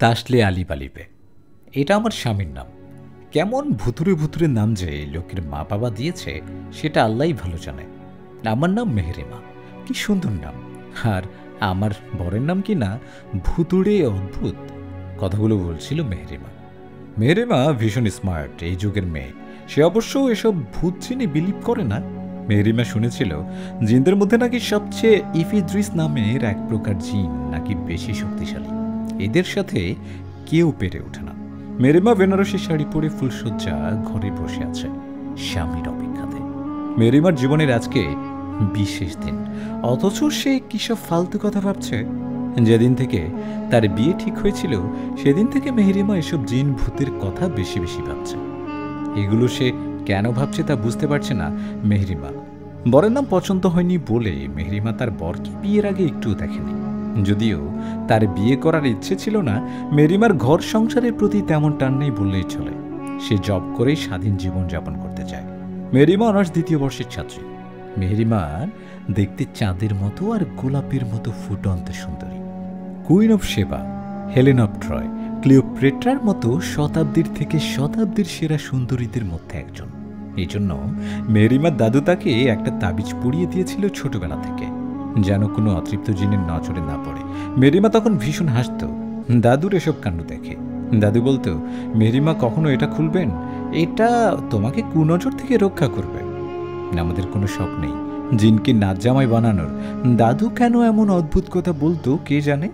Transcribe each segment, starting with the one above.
তাসলে আলী বালিবে, এটা আমার স্বামীর নাম। কেমন ভুতুরে ভুতুরে নাম যে লোকের মা বাবা দিয়েছে সেটা আল্লাহই ভালো জানে। আমার নাম মেহরিমা, কি সুন্দর নাম। আর আমার বরের নাম কি না ভুতুড়ে অদ্ভুত। কথাগুলো বলছিল মেহরিমা। মেহরিমা ভীষণ স্মার্ট, এই যুগের মেয়ে। সে অবশ্য এসব ভূত চিনি বিলিভ করে না। মেহরিমা শুনেছিল জিনদের মধ্যে নাকি সবচেয়ে ইফিদ্রিস নামের এক প্রকার জিন নাকি বেশি শক্তিশালী। এদের সাথে কেউ পেরে ওঠে না। মেহরিমা বেনারসি শাড়ি পরে ফুলসজ্জা ঘরে বসে আছে স্বামীর অপেক্ষাতে। মেহরিমার জীবনের আজকে বিশেষ দিন, অথচ সে কিসব ফালতু কথা ভাবছে। যেদিন থেকে তার বিয়ে ঠিক হয়েছিল সেদিন থেকে মেহরিমা এসব জিন ভূতের কথা বেশি বেশি ভাবছে। এগুলো সে কেন ভাবছে তা বুঝতে পারছে না মেহরিমা। বরের নাম পছন্দ হয়নি বলে মেহরিমা তার বরকে বিয়ের আগে একটু দেখেনি। যদিও তার বিয়ে করার ইচ্ছে ছিল না, মেহরিমার ঘর সংসারের প্রতি তেমন টান নেই বললেই চলে। সে জব করেই স্বাধীন জীবন যাপন করতে চায়। মেহরিমা অনার্স দ্বিতীয় বর্ষের ছাত্রী। মেহরিমার দেখতে চাঁদের মতো আর গোলাপের মতো ফুটন্ত সুন্দরী। কুইন অফ সেবা, হেলেন অফ ট্রয়, ক্লিওপেট্রার মতো শতাব্দীর থেকে শতাব্দীর সেরা সুন্দরীদের মধ্যে একজন। এই জন্য মেহরিমার দাদু তাকে একটা তাবিজ পরিয়ে দিয়েছিল ছোটবেলা থেকে, যেন কোনো অতৃপ্ত জিনের নজরে না পড়ে। মেহরিমা তখন ভীষণ হাসত দাদুর এসব কাণ্ড দেখে। দাদু বলতো, মেহরিমা কখনো এটা খুলবেন, এটা তোমাকে কুনজর থেকে রক্ষা করবে। আমাদের কোনো শখ নেই জিনকে নাচ জামাই বানানোর। দাদু কেন এমন অদ্ভুত কথা বলতো কে জানে।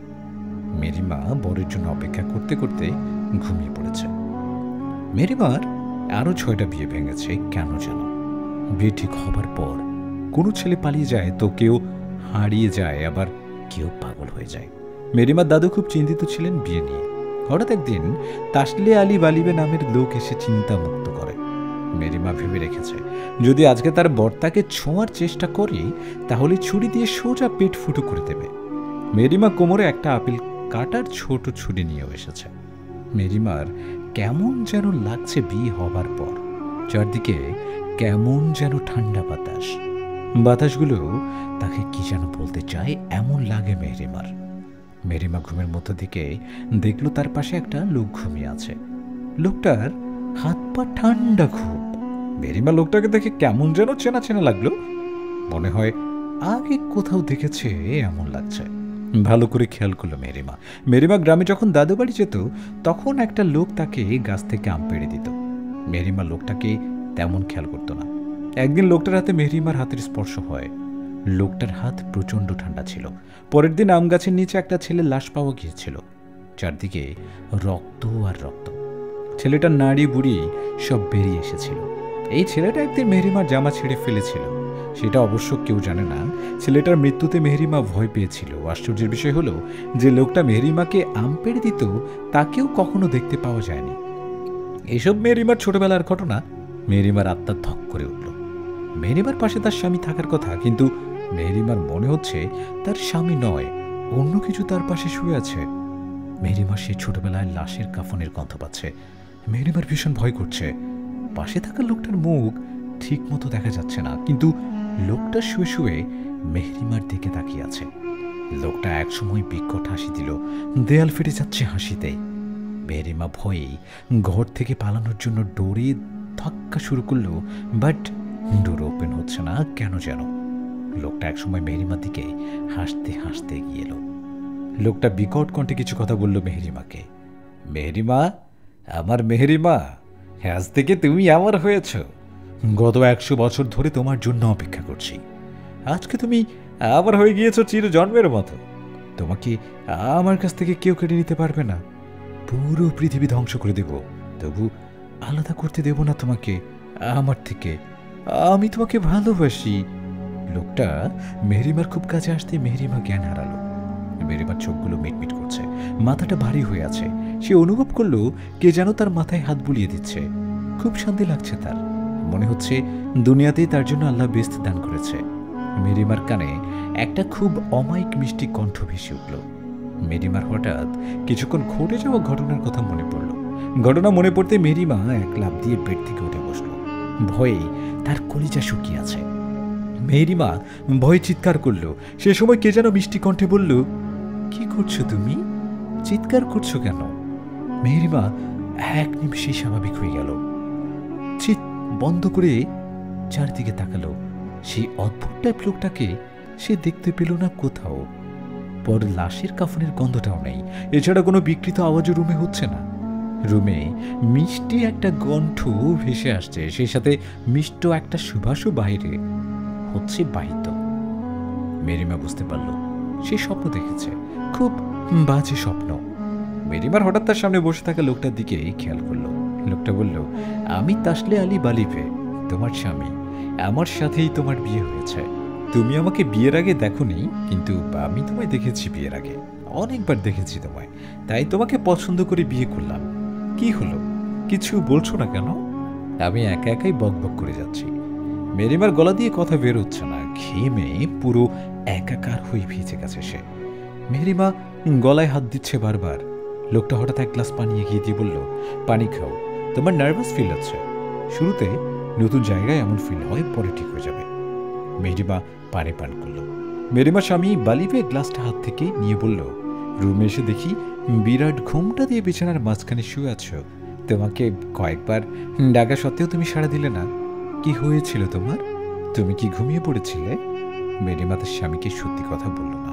মেহরিমা বরের জন্য অপেক্ষা করতে করতে ঘুমিয়ে পড়েছে। মেহরিমার আরও 6টা বিয়ে ভেঙেছে কেন জানো। বিয়ে ঠিক হবার পর কোনো ছেলে পালিয়ে যায় তো কেউ হারিয়ে যায়, আবার কেউ পাগল হয়ে যায়। মেহরিমার দাদু খুব চিন্তিত ছিলেন বিয়ে নিয়ে। হঠাৎ একদিন তাসলে আলী বালিবে নামের লোক এসে চিন্তা মুক্ত করে। মেহরিমা ভেবে রেখেছে যদি আজকে তার বর তাকে ছোঁয়ার চেষ্টা করে তাহলে ছুরি দিয়ে সোজা পেট ফুটো করে দেবে। মেহরিমা কোমরে একটা আপেল কাটার ছোট ছুরি নিয়েও এসেছে। মেহরিমার কেমন যেন লাগছে বিয়ে হবার পর। চারদিকে কেমন যেন ঠান্ডা বাতাস, বাতাসগুলো তাকে কি যেন বলতে চায় এমন লাগে মেহরিমার। মেহরিমা ঘুমের মধ্য থেকে দেখল তার পাশে একটা লোক ঘুমিয়ে আছে। লোকটার হাত পা ঠান্ডা খুব। মেহরিমা লোকটাকে দেখে কেমন যেন চেনা চেনা লাগলো। মনে হয় আগে কোথাও দেখেছে এমন লাগছে। ভালো করে খেয়াল করলো মেহরিমা। মেহরিমা গ্রামে যখন দাদু বাড়ি যেত তখন একটা লোক তাকে গাছ থেকে আম পেড়ে দিত। মেহরিমা লোকটাকে তেমন খেয়াল করতো না। একদিন লোকটার হাতে মেহরিমার হাতের স্পর্শ হয়। লোকটার হাত প্রচণ্ড ঠান্ডা ছিল। পরের দিন আম গাছের নিচে একটা ছেলের লাশ পাওয়া গিয়েছিল। চারদিকে রক্ত আর রক্ত। ছেলেটার নাড়ি বুড়ি সব বেরিয়ে এসেছিল। এই ছেলেটা একদিন মেহরিমার জামা ছেড়ে ফেলেছিল। সেটা অবশ্য কেউ জানে না। ছেলেটার মৃত্যুতে মেহরিমা ভয় পেয়েছিল। আশ্চর্যের বিষয় হলো যে লোকটা মেহরিমাকে আম পেড়ে দিত তাকেও কখনো দেখতে পাওয়া যায়নি। এসব মেহরিমার ছোটবেলার ঘটনা। মেহরিমার আত্মা ধক করে উঠল। মেহরিমার পাশে তার স্বামী থাকার কথা, কিন্তু মেহরিমার মনে হচ্ছে তার স্বামী নয়, অন্য কিছু তার পাশে শুয়ে আছে। মেহরিমার সেই ছোটবেলায় লাশের কাফনের গন্ধ পাচ্ছে। মেহরিমার ভীষণ ভয় করছে। পাশে থাকা লোকটার মুখ ঠিক মতো দেখা যাচ্ছে না, কিন্তু লোকটা শুয়ে শুয়ে মেহরিমার দিকে তাকিয়ে আছে। লোকটা একসময় বিকট হাসি দিল, দেয়াল ফেটে যাচ্ছে হাসিতে। মেহরিমা ভয়ে ঘর থেকে পালানোর জন্য ডোরে ধাক্কা শুরু করলো, বাট ডোর ওপেন হচ্ছে না কেন যেন। লোকটা একসময় মেহরিমার দিকে হাসতে হাসতে এগিয়ে এলো। লোকটা বিকট কণ্ঠে কিছু কথা বলল মেহরিমাকে। মেহরিমা, আমার মেহরিমা, আজ থেকে তুমি আমার হয়েছ। গত 100 বছর ধরে তোমার জন্য অপেক্ষা করছি। আজকে তুমি আবার হয়ে গিয়েছো চির জন্মের মতো। তোমাকে আমার কাছ থেকে কেউ কেড়ে নিতে পারবে না। পুরো পৃথিবী ধ্বংস করে দেব, তবু আলাদা করতে দেব না তোমাকে আমার থেকে। আমি তোমাকে ভালোবাসি। লোকটা মেহরিমার খুব কাছে আসতে মেহরিমা জ্ঞান হারালো। মেহরিমার চোখগুলো মিটমিট করছে, মাথাটা ভারী হয়ে আছে। সে অনুভব করলো কে যেন তার মাথায় হাত বুলিয়ে দিচ্ছে। খুব শান্তি লাগছে তার। মনে হচ্ছে দুনিয়াতেই তার জন্য আল্লাহ বেস্ত দান করেছে। মেহরিমার কানে একটা খুব অমায়িক মিষ্টি কণ্ঠ ভেসে উঠল। মেহরিমার হঠাৎ কিছুক্ষণ ঘটে যাওয়া ঘটনার কথা মনে পড়ল। ঘটনা মনে পড়তে মেহরিমা এক লাফ দিয়ে বেড থেকে উঠে বসল। ভয়ে তার কলিজা শুকিয়ে আছে। মেহরিমা ভয়ে চিৎকার করল। সে সময় কে যেন মিষ্টি কণ্ঠে বলল, কি করছো তুমি? চিৎকার করছো কেন? মেহেরিমা এক নিমিষেই স্বাভাবিক হয়ে গেল। চিৎ বন্ধ করে চারদিকে তাকালো। সেই অদ্ভুত টাইপ লোকটাকে সে দেখতে পেল না কোথাও। পর লাশের কাফনের গন্ধটাও নেই, এছাড়া কোনো বিকৃত আওয়াজও রুমে হচ্ছে না। রুমে মিষ্টি একটা গন্ধ ভেসে আসছে, সেই সাথে মিষ্ট একটা সুবাসও বাইরে হচ্ছে বাহিত। মেরিমা বুঝতে পারল সে স্বপ্ন দেখেছে, খুব বাজে স্বপ্ন। মেরিমার হঠাৎ তার সামনে বসে থাকা লোকটার দিকে খেয়াল করল। লোকটা বলল, আমি তাসলে আলী বালিভে, তোমার স্বামী। আমার সাথেই তোমার বিয়ে হয়েছে। তুমি আমাকে বিয়ের আগে দেখোনি, কিন্তু আমি তোমায় দেখেছি বিয়ের আগে, অনেকবার দেখেছি তোমায়, তাই তোমাকে পছন্দ করে বিয়ে করলাম। কি হলো, কিছু বলছো না কেন? আমি একা একাই বকবক করে যাচ্ছি। মেরিমার গলা দিয়ে কথা বের হচ্ছে না, ঘেমে পুরো একাকার হয়ে ভিজে গেছে সে। মেহরিমা গলায় হাত দিচ্ছে বারবার। লোকটা হঠাৎ এক গ্লাস পানি এগিয়ে দিয়ে বলল, পানি খাও, তোমার নার্ভাস ফিল হচ্ছে। শুরুতে নতুন জায়গায় এমন ফিল হয়, পরে ঠিক হয়ে যাবে। মেহরিমা পানি পান করল। মেরিমার স্বামী বালিবে গ্লাসটা হাত থেকে নিয়ে বলল, রুমে এসে দেখি বিরাট ঘুমটা দিয়ে বিছানার মাঝখানে শুয়ে আছো। তোমাকে কয়েকবার ডাকা সত্ত্বেও তুমি সাড়া দিলে না। কি হয়েছিল তোমার? তুমি কি ঘুমিয়ে পড়েছিলে? মেরিমা তার স্বামীকে সত্যি কথা বলল না।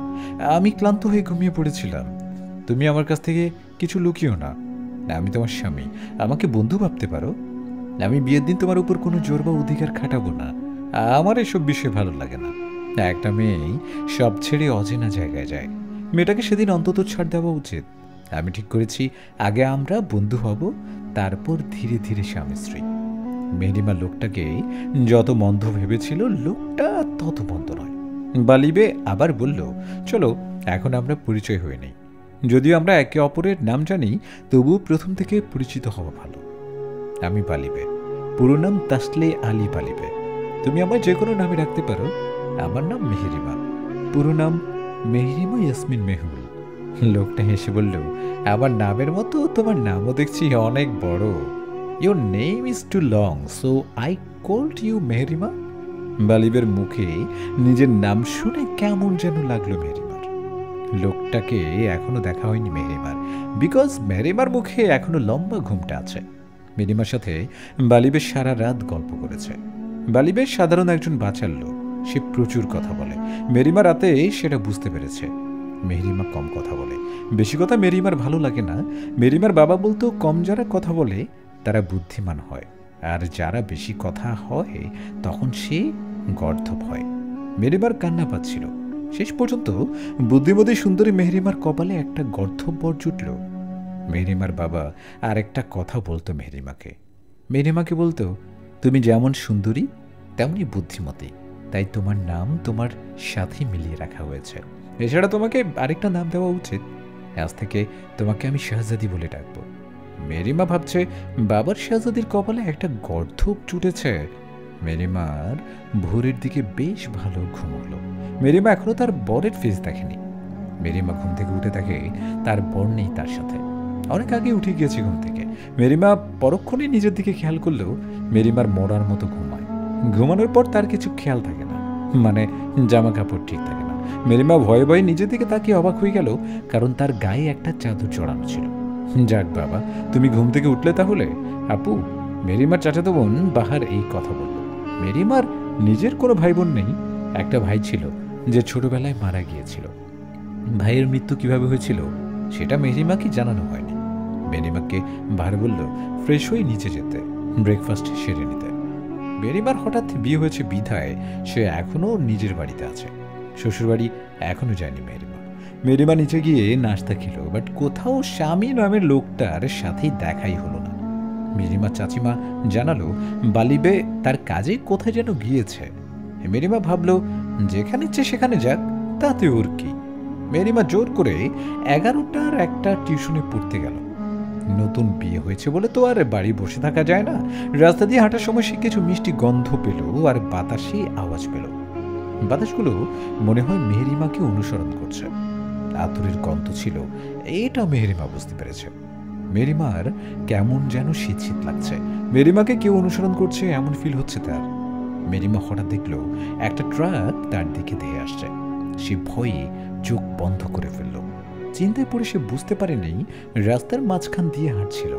আমি ক্লান্ত হয়ে ঘুমিয়ে পড়েছিলাম। তুমি আমার কাছ থেকে কিছু লুকিও না। আমি তোমার স্বামী, আমাকে বন্ধু ভাবতে পারো। আমি বিয়ের দিন তোমার উপর কোনো জোর বা অধিকার খাটাবো না। আমার এসব বিষয় ভালো লাগে না। একটা মেয়েই সব ছেড়ে অচেনা জায়গায় যায়, মেয়েটাকে সেদিন অন্তত ছাড় দেওয়া উচিত। আমি ঠিক করেছি আগে আমরা বন্ধু হব, তারপর ধীরে ধীরে স্বামী স্ত্রী। মেহরিমা লোকটাকে যত মন্দ ভেবেছিল, লোকটা তত মন্দ নয়। বালিবে আবার বলল, চলো এখন আমরা পরিচয় হয়ে নেই। যদিও আমরা একে অপরের নাম জানি, তবুও প্রথম থেকে পরিচিত হওয়া ভালো। আমি বালিবে, পুরো নাম তাসলে আলী বালিবে। তুমি আমায় যে কোনো নামে রাখতে পারো। আমার নাম মেহরিমা, পুরো নাম মেহরিমা ইয়াসমিন মেহুল। লোকটা হেসে বলল, আমার নামের মতো তোমার নামও দেখছি অনেক বড়। Your name is too long, so I called you Mehrima. বালিবের মুখে নিজের নাম শুনে কেমন যেন লাগলো মেহরিমার। লোকটাকে এখনো দেখা হয়নি মেহরিমার, বিকজ মেহরিমার মুখে এখনো লম্বা ঘুমটা আছে। মেহরিমার সাথে বালিবের সারা রাত গল্প করেছে। বালিবের সাধারণ একজন বাচার লোক, সে প্রচুর কথা বলে। মেহরিমা রাতে সেটা বুঝতে পেরেছে। মেহরিমা কম কথা বলে, বেশি কথা মেহরিমার ভালো লাগে না। মেহরিমার বাবা বলতো, কম যারা কথা বলে তারা বুদ্ধিমান হয়, আর যারা বেশি কথা হয় তখন সে গর্ধব হয়। মেহরিমার কান্না পাচ্ছিল। শেষ পর্যন্ত বুদ্ধিমতী সুন্দরী মেহরিমার কপালে একটা গর্ধববর জুটল। মেহরিমার বাবা আর একটা কথা বলতো মেহরিমাকে। মেহরিমাকে বলতো, তুমি যেমন সুন্দরী তেমনি বুদ্ধিমতী, তাই তোমার নাম তোমার সাথে মিলিয়ে রাখা হয়েছে। এছাড়া তোমাকে আরেকটা নাম দেওয়া উচিত। আজ থেকে তোমাকে আমি শাহজাদি বলে ডাকবো। মেরিমা ভাবছে, বাবার শাহজাদির কপালে একটা গর্ধব জুটেছে। মেরিমার ভোরের দিকে বেশ ভালো ঘুম হলো। মেরিমা এখনো তার বরের ফেস দেখেনি। মেরিমা ঘুম থেকে উঠে দেখে তার বর নেই তার সাথে, অনেক আগে উঠে গিয়েছে ঘুম থেকে। মেরিমা পরক্ষণে নিজের দিকে খেয়াল করলেও মেরিমার মরার মতো ঘুমায়। ঘুমানোর পর তার কিছু খেয়াল থাকে না, মানে জামা কাপড় ঠিক থাকে না। মেরিমা ভয়ে ভয়ে নিজের দিকে তাকিয়ে অবাক হয়ে গেল, কারণ তার গায়ে একটা চাদর জড়ানো ছিল। যাক বাবা, তুমি ঘুম থেকে উঠলে তাহলে? আপু, মেরিমার চাচাতো বোন বাহার এই কথা বলল। মেরিমার নিজের কোনো ভাই বোন নেই। একটা ভাই ছিল যে ছোটবেলায় মারা গিয়েছিল। ভাইয়ের মৃত্যু কিভাবে হয়েছিল সেটা মেরিমাকে জানানো হয়নি। মেরিমাকে বাহার বলল ফ্রেশ হয়ে নিচে যেতে, ব্রেকফাস্ট সেরে নিতে। মেরিমার হঠাৎ বিয়ে হয়েছে বিধায় সে এখনও নিজের বাড়িতে আছে। শ্বশুরবাড়ি এখনও যায়নি মেরিমা। মেরিমা নিচে গিয়ে নাস্তা খেল, বাট কোথাও স্বামী নামের লোকটার সাথেই দেখাই হলো না। মেরিমা চাচিমা জানালো বালিবে তার কাজে কোথায় যেন গিয়েছে। মেরিমা ভাবল যেখানে ইচ্ছে সেখানে যাক, তাতে ওর কি। মেরিমা জোর করে 11টার একটা টিউশনে পড়তে গেল। নতুন বিয়ে হয়েছে বলে তো আর বাড়ি বসে থাকা যায় না। রাস্তা দিয়ে হাঁটার সময় সে কিছু মিষ্টি গন্ধ পেল আর বাতাসে আওয়াজ পেল। বাতাসগুলো মনে হয় মেহরিমাকে অনুসরণ করছে। আতরের গন্ধ ছিল, এটা মেহরিমা বুঝতে পেরেছে। মেহরিমার কেমন যেন শীত শীত লাগছে। মেহরিমাকে কেউ অনুসরণ করছে এমন ফিল হচ্ছে তার। মেহরিমা হঠাৎ দেখল একটা ট্রাক তার দিকে ধেয়ে আসছে। সে ভয়ে চোখ বন্ধ করে ফেলল। চিন্তায় পড়ে সে বুঝতে পারেনি রাস্তার মাঝখান দিয়ে হাঁটছিল।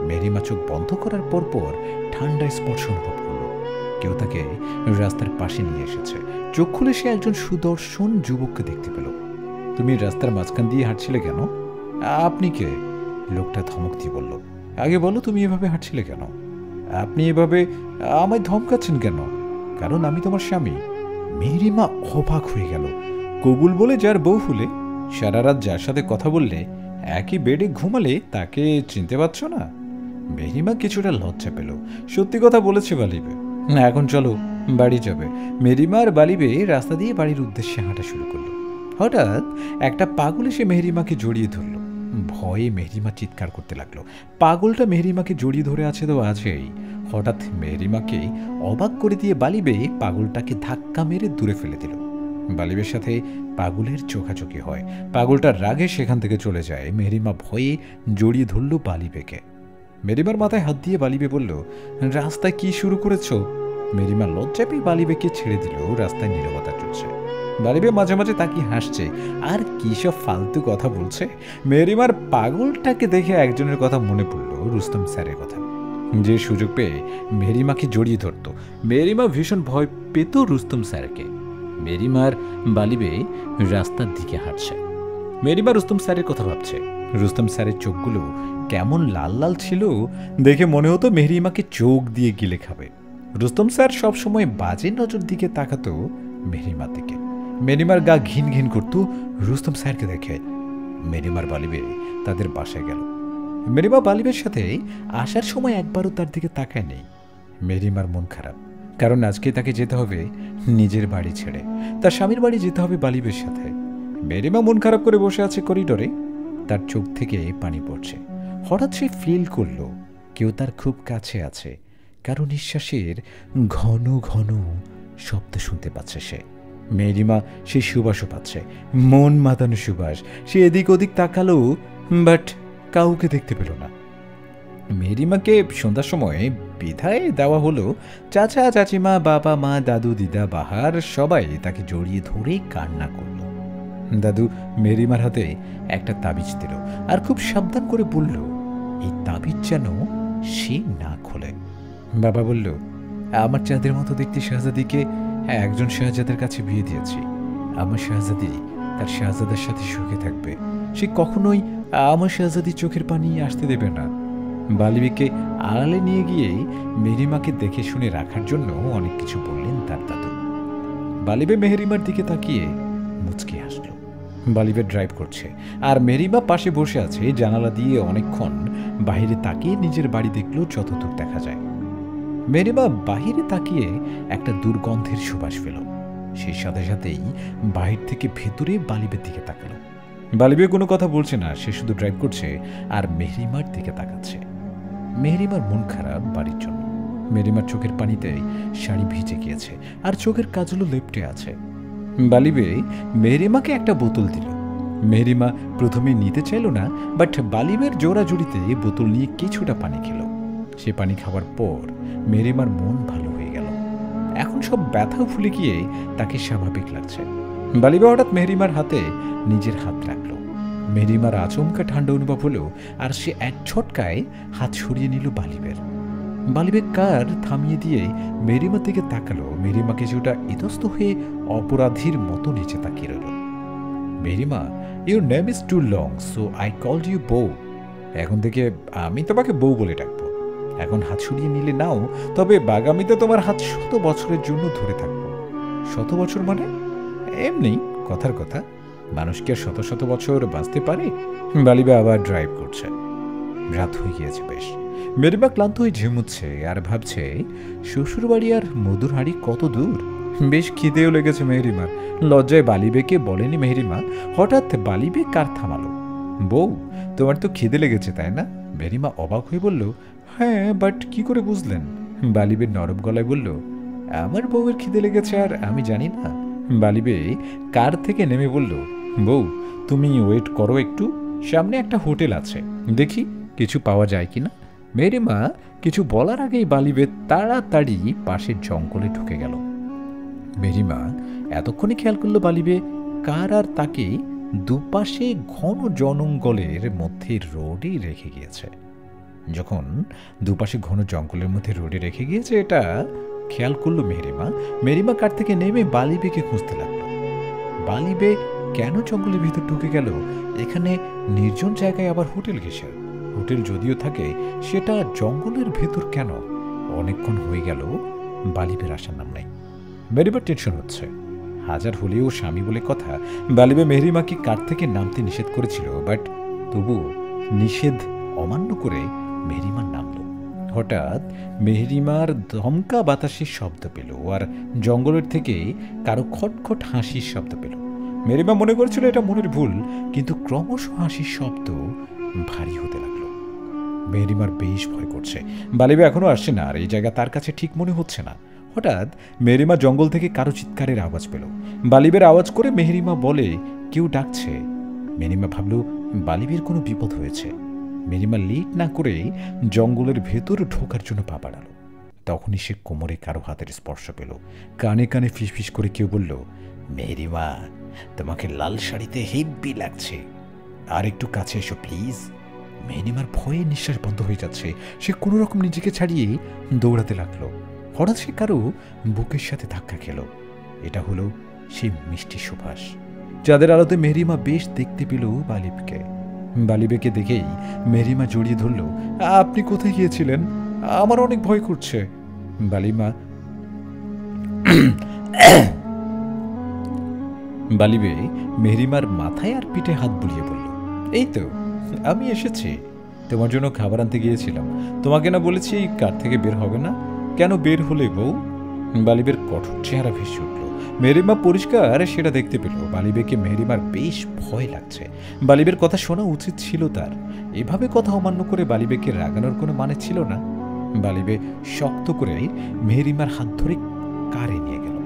মেহরিমা চোখ বন্ধ করার পরপর ঠান্ডা স্পর্শ অনুভব করল। কেউ তাকে রাস্তার পাশে নিয়ে এসেছে। চোখ খুলে সে একজন সুদর্শন যুবককে দেখতে পেল। তুমি রাস্তার মাঝখান দিয়ে হাঁটছিলে কেন? আপনি কে? লোকটা ধমক দিয়ে বলল। আগে বলো, তুমি এভাবে হাঁটছিলে কেন? আপনি এভাবে আমায় ধমকাচ্ছেন কেন? কারণ আমি তোমার স্বামী। মেহরিমা অবাক হয়ে গেল। কবুল বলে যার বউ হলে, সারা রাত যার সাথে কথা বললে, একই বেডে ঘুমালে, তাকে চিনতে পারছ না? মেহরিমা কিছুটা লজ্জা পেল। সত্যি কথা বলেছে বালিবে। এখন চলো, বাড়ি যাবে। মেহরিমা আর বালিবে রাস্তা দিয়ে বাড়ির উদ্দেশ্যে হাঁটা শুরু করলো। হঠাৎ একটা পাগল এসে মেহরিমাকে জড়িয়ে ধরল। ভয়ে মেহরিমা চিৎকার করতে লাগলো। পাগলটা মেহরিমাকে জড়িয়ে ধরে আছে তো আছেই। হঠাৎ মেহরিমাকে অবাক করে দিয়ে বালিবে পাগলটাকে ধাক্কা মেরে দূরে ফেলে দিল। বালিবের সাথে পাগলের চোখাচোখি হয়। পাগলটার রাগে সেখান থেকে চলে যায়। মেহরিমা ভয়ে জড়িয়ে ধরল বালিবেকে। মেহরিমার মাথায় হাত দিয়ে বালিবে বলল, রাস্তায় কি শুরু করেছ? মেহরিমা লজ্জা পেয়ে বালিবেকে ছেড়ে দিল। রাস্তায় নীরবতা চলছে। বালিবে মাঝে মাঝে তাকিয়ে হাসছে। আর কি সব ফালতু কথা বলছে। মেহরিমার পাগলটাকে দেখে একজনের কথা মনে পড়ল, রুস্তম স্যারের কথা, যে সুযোগ পেয়ে মেহরিমাকে জড়িয়ে ধরত। মেহরিমা ভীষণ ভয় পেত রুস্তম স্যারকে। মেহরিমার বালিবে রাস্তার দিকে হাঁটছে। মেহরিমা রুস্তম স্যারের কথা ভাবছে। রুস্তম স্যারের চোখগুলো কেমন লাল লাল ছিল, দেখে মনে হতো মেহরিমাকে চোখ দিয়ে গিলে খাবে। রুস্তম স্যার সবসময় বাজে নজর দিকে তাকাতো মেহরিমার দিকে। মেহরিমার গা ঘিন ঘিন করত রুস্তম স্যারকে দেখে। মেহরিমার বালিবে তাদের বাসায় গেল। মেহরিমা বালিবের সাথে আসার সময় একবারও তার দিকে তাকায় নেই। মেহরিমার মন খারাপ, কারণ আজকে তাকে যেতে হবে নিজের বাড়ি ছেড়ে। তার স্বামীর বাড়ি যেতে হবে বালিবের সাথে। মেহরিমা মন খারাপ করে বসে আছে করিডোরে। তার চোখ থেকে পানি পড়ছে। হঠাৎ সে ফিল করল কেউ তার খুব কাছে আছে। কারো নিঃশ্বাসের ঘন ঘন শব্দ শুনতে পাচ্ছে সে। মেহরিমা সেই সুবাসও পাচ্ছে, মন মাতানো সুবাস। সে এদিক ওদিক তাকালো, বাট কাউকে দেখতে পেল না। মেহরিমাকে সন্ধ্যার সময় বিদায় দেওয়া হলো। চাচা চাচিমা, বাবা মা, দাদু দিদা, বাহার সবাই তাকে জড়িয়ে ধরে কান্না করল। দাদু মেহরিমার হাতে একটা তাবিজ দিল আর খুব সাবধান করে বলল, এই তাবিজ যেন সে না খোলে। বাবা বলল, আমার চাঁদের মতো দেখতে শাহজাদিকে একজন শাহজাদের কাছে বিয়ে দিয়েছি। আমার শাহজাদি তার শাহজাদার সাথে সুখে থাকবে। সে কখনোই আমার শাহজাদির চোখের পানি আসতে দেবে না। বালিবিকে আড়ালে নিয়ে গিয়ে মেহরিমাকে দেখে শুনে রাখার জন্য অনেক কিছু বললেন তার দাদু। বালিবে মেহরিমার দিকে তাকিয়ে মুচকি হাসল। বালিবে ড্রাইভ করছে আর মেহরিমা পাশে বসে আছে। জানালা দিয়ে অনেকক্ষণ বাহিরে তাকিয়ে নিজের বাড়ি দেখল যতদূর দেখা যায়। মেহরিমা বাহিরে তাকিয়ে একটা দুর্গন্ধের সুবাস পেল। সেই সাথে সাথেই বাহির থেকে ভেতরে বালিবের দিকে তাকালো। বালিবে কোনো কথা বলছে না, সে শুধু ড্রাইভ করছে আর মেহরিমার দিকে তাকাচ্ছে। মেহরিমার মন খারাপ বাড়ির জন্য। মেহরিমার চোখের পানিতে শাড়ি ভিজে গিয়েছে আর চোখের কাজলও লেপ্টে আছে। বালিবে মেহরিমাকে একটা বোতল দিল। মেহরিমা প্রথমে নিতে চাইল না, বাট বালিবের জোড়াজুড়িতে বোতল নিয়ে কিছুটা পানি খেল। সে পানি খাওয়ার পর মেহরিমার মন ভালো হয়ে গেল। এখন সব ব্যথা ভুলে গিয়ে তাকে স্বাভাবিক লাগছে। বালিবে হঠাৎ মেহরিমার হাতে নিজের হাত রাখল। মেহরিমার আচমকা ঠান্ডা অনুভব হলো আর সে এক ঝটকায় হাত সরিয়ে নিল বালিবের। বালিবে কার থামিয়ে দিয়ে মেহরিমার দিকে তাকালো। মেহরিমা কিছুটা ইতস্ত হয়ে অপরাধীর মতো নিচে তাকিয়ে রইল। Mehrima, your name is too long, so I called you বউ। এখন থেকে আমি তোমাকে বউ বলে ডাকবো। এখন হাত সরিয়ে নিলে নাও, তবে আগামীতে তোমার হাত 100 বছরের জন্য ধরে থাকবো। 100 বছর মানে? এমনি কথার কথা। মানুষ কি আর 100 বছর বাঁচতে পারে? বালিবে আবার ড্রাইভ করছে। রাত হয়ে গিয়েছে বেশ। মেহরিমা ক্লান্ত হয়ে ঝিমুচ্ছে আর ভাবছে শ্বশুরবাড়ি আর মধুর হাঁড়ি কত দূর। বেশ খিদেও লেগেছে মেহরিমার। লজ্জায় বালিবেকে বলেনি মেহরিমা। হঠাৎ বালিবে কার থামালো। বউ, তোমার তো খিদে লেগেছে তাই না? মেহরিমা অবাক হয়ে বলল, হ্যাঁ, বাট কি করে বুঝলেন? বালিবের নরম গলায় বলল, আমার বউয়ের খিদে লেগেছে আর আমি জানি না। বালিবে কার থেকে নেমে বলল, বউ তুমি ওয়েট করো একটু, সামনে একটা হোটেল আছে, দেখি কিছু পাওয়া যায় কিনা। মেহরিমা কিছু বলার আগেই বালিবে তাড়াতাড়ি পাশের জঙ্গলে ঢুকে গেল। মেহরিমা এতক্ষণে খেয়াল করলো বালিবে কার আর তাকে দুপাশে ঘন জঙ্গলের মধ্যে রোডে রেখে গিয়েছে। যখন দুপাশে ঘন জঙ্গলের মধ্যে রোডে রেখে গিয়েছে এটা খেয়াল করলো মেহরিমা। মেহরিমা কার থেকে নেমে বালিবেকে খুঁজতে লাগলো। বালিবে কেন জঙ্গলের ভিতর ঢুকে গেল? এখানে নির্জন জায়গায় আবার হোটেল কিসের? হোটেল যদিও থাকে সেটা জঙ্গলের ভেতর কেন? অনেকক্ষণ হয়ে গেল বালিবের আসার নাম নেই। মেহরিমার টেনশন হচ্ছে। হাজার হলেও স্বামী বলে কথা, বালিবে মেহরিমাকে কার থেকে নামতে নিষেধ করেছিল, বাট তবু নিষেধ অমান্য করে মেহরিমার নামল। হঠাৎ মেহরিমার ধমকা বাতাসের শব্দ পেল আর জঙ্গলের থেকে কারো খটখট হাসির শব্দ পেল। মেহরিমা মনে করেছিল এটা মনের ভুল, কিন্তু ক্রমশ হাসির শব্দ ভারী হতে লাগলো। মেহরিমার বেশ ভয় করছে। বালিবে এখনো আসছে না আর এই জায়গা তার কাছে ঠিক মনে হচ্ছে না। হঠাৎ মেহরিমা জঙ্গল থেকে কারো চিৎকারের আওয়াজ পেল। বালিবের আওয়াজ করে মেহরিমা বলে কেউ ডাকছে। মেহরিমা ভাবল বালিবের কোনো বিপদ হয়েছে। মেহরিমা লেট না করে জঙ্গলের ভেতর ঢোকার জন্য পা বাড়ালো। তখনই সে কোমরে কারো হাতের স্পর্শ পেল। কানে কানে ফিসফিস করে কেউ বলল, মেহরিমা, তোমাকে লাল শাড়িতে হেব্বি লাগছে, আর একটু কাছে এসো প্লিজ। মেহরিমার ভয়ে নিঃশ্বাস বন্ধ হয়ে যাচ্ছে। সে কোনো রকম নিজেকে ছাড়িয়ে দৌড়াতে লাগলো। হঠাৎ সে কারো বুকের সাথে ধাক্কা খেল। এটা হলো সেই মিষ্টি সুবাস। চাঁদের আলোতে মেহরিমা বেশ দেখতে পেল বালিবকে। বালিবেকে দেখেই মেহরিমা জড়িয়ে ধরল। আপনি কোথায় গিয়েছিলেন? আমার অনেক ভয় করছে। বালিবে মেহরিমার মাথায় আর পিঠে হাত বুলিয়ে বলল, এই তো আমি এসেছি। তোমার জন্য খাবার আনতে গিয়েছিলাম। তোমাকে না বলেছি কার থেকে বের হবে না? কেন বের হলে বউ? বালিবের কঠোর চেহারা ভেসে উঠল। মেহরিমা পরিষ্কার সেটা দেখতে পেল। বালিবেকে মেহরিমার বেশ ভয় লাগছে। বালিবের কথা শোনা উচিত ছিল তার। এভাবে কথা অমান্য করে বালিবেকে রাগানোর কোনো মানে ছিল না। বালিবে শক্ত করে মেহরিমার হাত ধরে কারে নিয়ে গেল।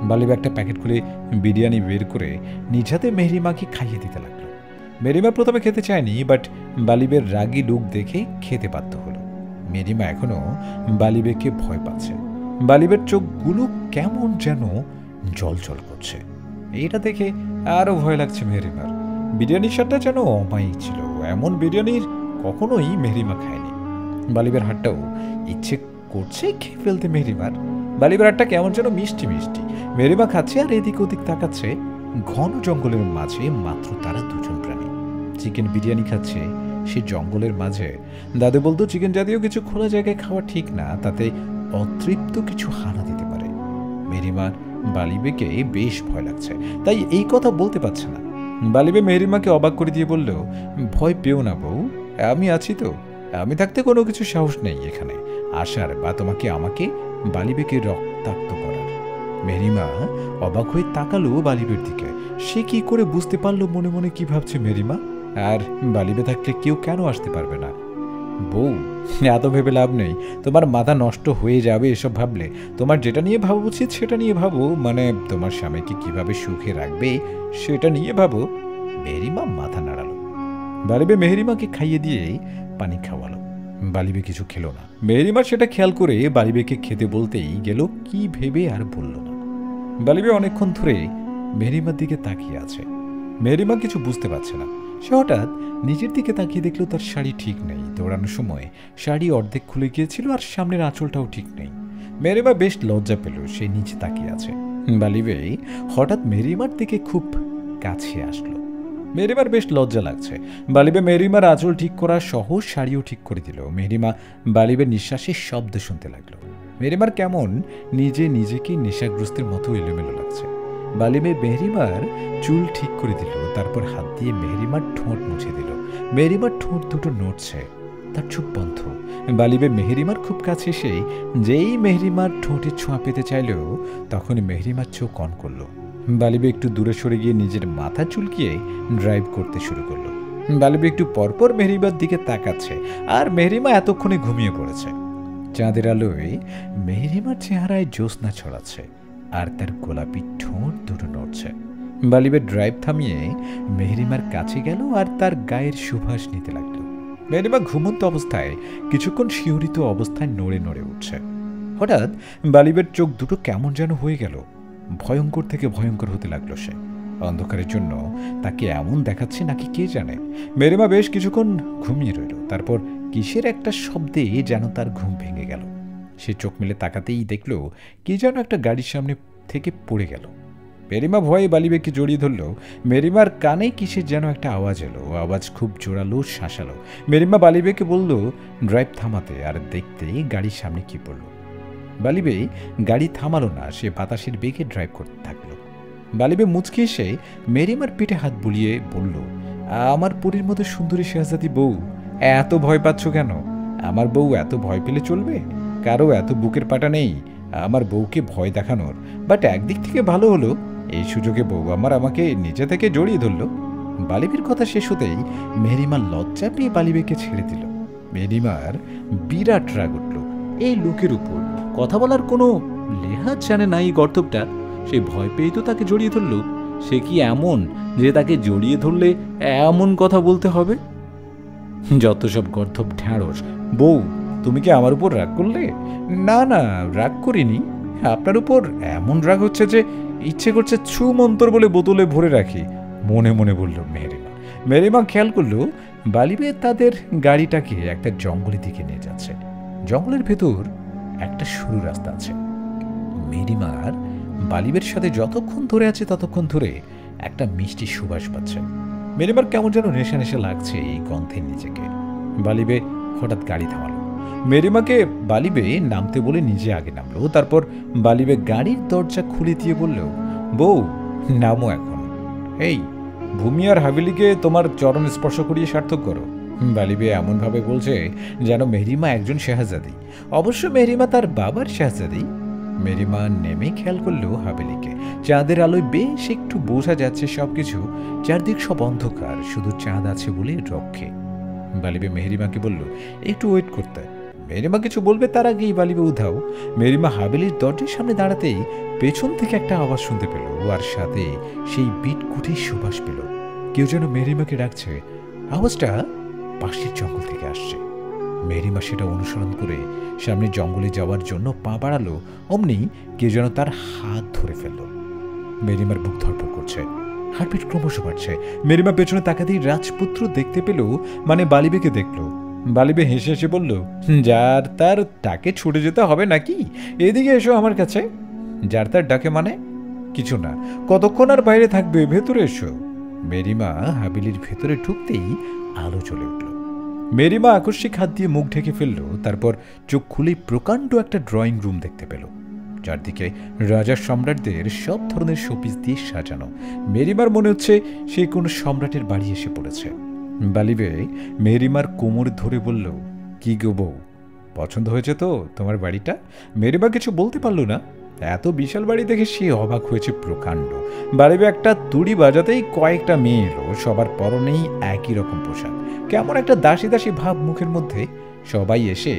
বালিবে একটা প্যাকেট খুলে বিরিয়ানি বের করে নিজ হাতে মেহরিমাকে খাইয়ে দিতে লাগলো। মেহরিমা প্রথমে খেতে চায়নি, বাট বালিবের রাগী লুক দেখে খেতে বাধ্য হলো। মেহরিমা এখনো বালিবেকে ভয় পাচ্ছে। বালিবের চোখগুলো কেমন যেন জল জল করছে। এইটা দেখে আরো ভয় লাগছে মেহরিমার। বিরিয়ানির স্বাদটা যেন অমায়িক ছিল। এমন বিরিয়ানির কখনোই মেহরিমা খায়নি। বালিবের হাতটাও ইচ্ছে করছে খেয়ে ফেলতে মেহরিমার। বালিবের হাতটা কেমন যেন মিষ্টি মিষ্টি। মেহরিমা খাচ্ছে আর এদিক ওদিক তাকাচ্ছে। ঘন জঙ্গলের মাঝে মাত্র তারা দুজন প্রাণী। চিকেন বিরিয়ানি খাচ্ছে সে জঙ্গলের মাঝে। দাদু বলতো চিকেন জাতীয় কিছু খোলা জায়গায় খাওয়া ঠিক না, তাতে অতৃপ্ত কিছু হানা দিতে পারে। মেহরিমার বালিবেকে বেশ ভয় লাগছে, তাই এই কথা বলতে পারছে না। বালিবে মেহরিমাকে অবাক করে দিয়ে বলল, ভয় পেও না বউ, আমি আছি তো। আমি থাকতে কোনো কিছু সাহস নেই এখানে আসার বা তোমাকে আমাকে বালিবেকে রক্তাক্ত করার। মেহরিমা অবাক হয়ে তাকালো বালিবের দিকে। সে কি করে বুঝতে পারলো মনে মনে কি ভাবছে মেহরিমা? আর বালিবে থাকলে কেউ কেন আসতে পারবে না? বউ, এত ভেবে লাভ নেই। তোমার মাথা নষ্ট হয়ে যাবে এসব ভাবলে। তোমার যেটা নিয়ে ভাবা উচিত সেটা নিয়ে ভাবো, মানে তোমার স্বামীকে কিভাবে সুখে রাখবে সেটা নিয়ে ভাবো। মেহরিমা মাথা নাড়ালো। বালিবে মেহরিমাকে খাইয়ে দিয়ে পানি খাওয়ালো। বালিবে কিছু খেলো না। মেহরিমা সেটা খেয়াল করে বালিবেকে খেতে বলতেই গেল, কি ভেবে আর বলল না। বালিবে অনেকক্ষণ ধরে মেহরিমার দিকে তাকিয়ে আছে। মেহরিমা কিছু বুঝতে পারছে না। সে হঠাৎ নিজের দিকে তাকিয়ে দেখলো তার শাড়ি ঠিক নেই। দৌড়ানোর সময় শাড়ি অর্ধেক খুলে গিয়েছিল আর সামনের আঁচলটাও ঠিক নেই। মেহরিমা বেশ লজ্জা পেল। সে নিচে তাকিয়ে আছে। বালিবে হঠাৎ মেহরিমার দিকে খুব কাছে আসলো। মেহরিমার বেশ লজ্জা লাগছে। বালিবে মেহরিমার আঁচল ঠিক করা সহ শাড়িও ঠিক করে দিল। মেহরিমা বালিবের নিঃশ্বাসের শব্দ শুনতে লাগলো। মেহরিমার কেমন নিজে নিজেকে নেশাগ্রস্তের মতো এলোমেলো লাগছে। বালিবে মেহরিমার চুল ঠিক করে দিল, তারপর হাত দিয়ে মেহরিমার ঠোঁট মুছে দিল। মেহরিমার ঠোঁট দুটো নড়ছে, তার চোখ বন্ধ। বালিবে মেহরিমার খুব কাছে এসে যেই মেহরিমার ঠোঁটে ছোঁয়া পেতে চাইল, তখনই মেহরিমার চোখ অন করলো। বালিবে একটু দূরে সরে গিয়ে নিজের মাথা চুলকিয়ে ড্রাইভ করতে শুরু করলো। বালিবে একটু পরপর মেহরিমার দিকে তাকাচ্ছে, আর মেহরিমা এতক্ষণে ঘুমিয়ে পড়েছে। চাঁদের আলোয় মেহরিমার চেহারায় জ্যোৎস্না ছড়াচ্ছে, আর তার গোলাপি ঠোঁট দুটো নড়ছে। বালিবে ড্রাইভ থামিয়ে মেহরিমার কাছে গেল আর তার গায়ের সুবাস নিতে লাগলো। মেহরিমা ঘুমন্ত অবস্থায় কিছুক্ষণ শিহরিত অবস্থায় নড়ে নড়ে উঠছে। হঠাৎ বালিবের চোখ দুটো কেমন যেন হয়ে গেল। ভয়ঙ্কর থেকে ভয়ঙ্কর হতে লাগলো সে। অন্ধকারের জন্য তাকে এমন দেখাচ্ছে নাকি কে জানে। মেরিমা বেশ কিছুক্ষণ ঘুমিয়ে রইল। তারপর কিসের একটা শব্দে যেন তার ঘুম ভেঙে গেল। সে চোখ মেলে তাকাতেই দেখল কি যেন একটা গাড়ির সামনে থেকে পড়ে গেল। মেরিমা ভয়ে বালিবেকে জড়িয়ে ধরল। মেরিমার কানে কিসের যেন একটা আওয়াজ এলো, আওয়াজ খুব জোরালো, শাঁসালো। মেরিমা বালিবেকে বলল ড্রাইভ থামাতে, আর দেখতে গাড়ির সামনে কি পড়ল। বালিবে গাড়ি থামালো না, সে বাতাসের বেগে ড্রাইভ করতে থাকলো। বালিবে মুচকি এসে মেরিমার পিঠে হাত বুলিয়ে বলল, আমার পুরীর মতো সুন্দরী শেহজাদি বউ, এত ভয় পাচ্ছ কেন? আমার বউ এত ভয় পেলে চলবে? কারো এত বুকের পাটা নেই আমার বউকে ভয় দেখানোর। বাট একদিক থেকে ভালো হলো, এই সুযোগে বউ আমাকে নিচে থেকে জড়িয়ে ধরল। বালিবের কথা শেষ হতেই মেরিমা লজ্জা পেয়ে বালিবেকে ছেড়ে দিল। মেরিমার বিরাট রাগ উঠল এই লোকের উপর। কথা বলার কোনো লেহাজ জানে না এই গর্দভটা। সে ভয় পেয়েই তো তাকে জড়িয়ে ধরল। সে কি এমন যে তাকে জড়িয়ে ধরলে এমন কথা বলতে হবে? যত সব গর্দভ ঢ্যাঁড়স। বউ, তুমি কি আমার উপর রাগ করলে? না না, রাগ করিনি। আপনার উপর এমন রাগ হচ্ছে যে ইচ্ছে করছে ছু মন্তর বলে বোতলে ভরে রাখি, মনে মনে বলল মেরিমা। মেরিমা খেয়াল করলো বালিবে তাদের গাড়িটাকে একটা জঙ্গলের দিকে নিয়ে যাচ্ছে। জঙ্গলের ভেতর একটা সরু রাস্তা আছে। মেরিমার বালিবের সাথে যতক্ষণ ধরে আছে ততক্ষণ ধরে একটা মিষ্টি সুবাস পাচ্ছে। মেরিমার কেমন যেন নেশা নেশা লাগছে এই গন্ধে নিজেকে। বালিবে হঠাৎ গাড়ি থামালো। মেরিমাকে বালিবে নামতে বলে নিজে আগে নামলো। তারপর বালিবে গাড়ির দরজা খুলে দিয়ে বলল, বউ নামো এখন। এই ভূমি আর হাভেলিকে তোমার চরণ স্পর্শ করিয়ে সার্থক করো। বালিবে এমনভাবে বলছে যেন মেরিমা একজন শাহজাদি। অবশ্য মেরিমা তার বাবার শাহজাদি। মেরিমা নেমে খেয়াল করলো হাভেলিকে। চাঁদের আলোয় বেশ একটু বোঝা যাচ্ছে সবকিছু। চারদিক সব অন্ধকার, শুধু চাঁদ আছে বলে রক্ষে। বালিবে মেহরিমাকে বলল একটু ওয়েট করতে। মেরিমা কিছু বলবে তার আগেই বালিবে উধাও। মেরিমা হাভেলির দরজার সামনে দাঁড়াতেই পেছন থেকে একটা আওয়াজ শুনতে পেল, আর সাথে সেই বিটকুটে সুবাস পেল। কেউ যেন মেরিমাকে ডাকছে। আওয়াজটা পাশের জঙ্গল থেকে আসছে। মেরিমা সেটা অনুসরণ করে সামনে জঙ্গলে যাওয়ার জন্য পা বাড়ালো। অমনি কেউ যেন তার হাত ধরে ফেলল। মেরিমার বুক ধরপড় করছে, হার্টবিট ক্রমশ বাড়ছে। মেরিমা পেছনে তাকাতেই রাজপুত্র দেখতে পেল, মানে বালিবেকে দেখল। বালিবে হেসে হেসে বলল, যার তার ডাকে ছুটে যেতে হবে নাকি? এদিকে এসো আমার কাছে। যার তার ডাকে মানে? কিছু না, কতক্ষণ আর বাইরে থাকবে, ভেতরে এসো। মেরিমা হাভেলির ভেতরে ঢুকতেই আলো জ্বলে উঠল। মেরিমা আকস্মিক হাত দিয়ে মুখ ঢেকে ফেলল। তারপর চোখ খুলেই প্রকাণ্ড একটা ড্রয়িং রুম দেখতে পেল। চারদিকে রাজা সম্রাটদের সব ধরনের শোপিস দিয়ে সাজানো। মেরিমার মনে হচ্ছে সে কোনো সম্রাটের বাড়ি এসে পড়েছে। বালিবে মেরিমার কোমর ধরে বলল, কি গো বউ, পছন্দ হয়েছে তো তোমার বাড়িটা? মেরিমা কিছু বলতে পারল না। এত বিশাল বাড়ি দেখে সে অবাক হয়েছে প্রকাণ্ড। বালিবে একটা তুড়ি বাজাতেই কয়েকটা মেয়ে এলো। সবার পরনেই একই রকম পোশাক, কেমন একটা দাসী দাসী ভাব মুখের মধ্যে। সবাই এসে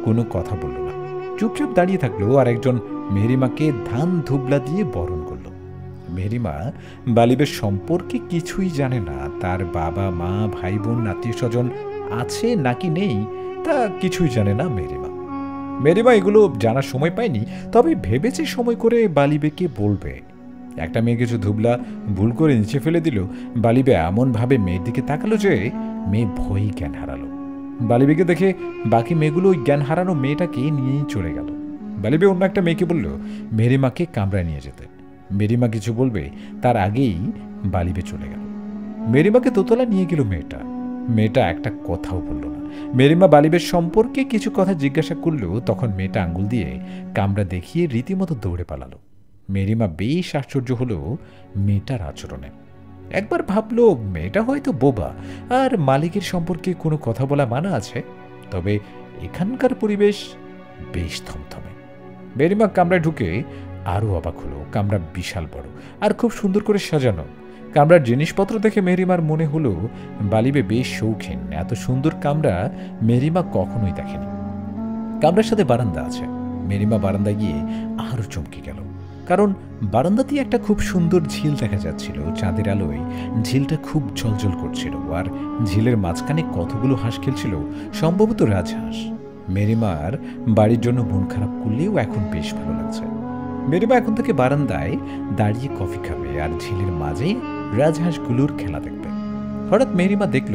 কোনো কথা বলল না, চুপচাপ দাঁড়িয়ে থাকলো। আর একজন মেরিমাকে ধান ধুবলা দিয়ে বরণ করল। মেরিমা বালিবের সম্পর্কে কিছুই জানে না। তার বাবা মা ভাই বোন আত্মীয় স্বজন আছে নাকি নেই তা কিছুই জানে না মেরিমা। মেরিমা এগুলো জানার সময় পায়নি, তবে ভেবেছে সময় করে বালিবেকে বলবে। একটা মেয়ে কিছু ধুবলা ভুল করে নিচে ফেলে দিল। বালিবে এমনভাবে মেয়ের দিকে তাকালো যে মেয়ে ভয়ই জ্ঞান হারালো। বালিবেকে দেখে বাকি মেয়েগুলো ওই জ্ঞান হারানো মেয়েটাকে নিয়েই চলে গেল। বালিবে অন্য একটা মেয়েকে বলল মেরিমাকে কামরায় নিয়ে যেতে। মেরিমা কিছু বলবে তার আগেই বালিবে চলে গেল। মেরিমাকে দোতলা নিয়ে গেল মেয়েটা। মেয়েটা একটা কথাও বলল না। মেরিমা বালিবের সম্পর্কে কিছু কথা জিজ্ঞাসা করল। তখন মেয়েটা আঙ্গুল দিয়ে কামরা দেখিয়ে রীতিমতো দৌড়ে পালালো। মেরিমা বেশ আশ্চর্য হলো মেয়েটার আচরণে। একবার ভাবলো মেয়েটা হয়তো বোবা, আর মালিকের সম্পর্কে কোনো কথা বলা মানা আছে। তবে এখানকার পরিবেশ বেশ থমথমে। মেরিমা কামরায় ঢুকে আরও অবাক হলো। কামরা বিশাল বড় আর খুব সুন্দর করে সাজানো। কামরার জিনিসপত্র দেখে মেরিমার মনে হলো বালিবে বেশ শৌখিন। এত সুন্দর কামরা মেরিমা কখনোই দেখেনি। কামরার সাথে বারান্দা আছে। মেরিমা বারান্দায় গিয়ে আরও চমকে গেল, কারণ বারান্দাতেই একটা খুব সুন্দর ঝিল দেখা যাচ্ছিল। চাঁদের আলোয় ঝিলটা খুব জ্বলজ্বল করছিল, আর ঝিলের মাঝখানে কতগুলো হাঁস খেলছিল, সম্ভবত রাজহাঁস। মেরিমার বাড়ির জন্য মন খারাপ করলেও এখন বেশ ভালো লাগছে। মেরিমা এখন থেকে বারান্দায় দাঁড়িয়ে কফি খাবে আর ঝিলের মাঝে রাজহাঁসগুলোর খেলা দেখবে। হঠাৎ মেহরিমা দেখল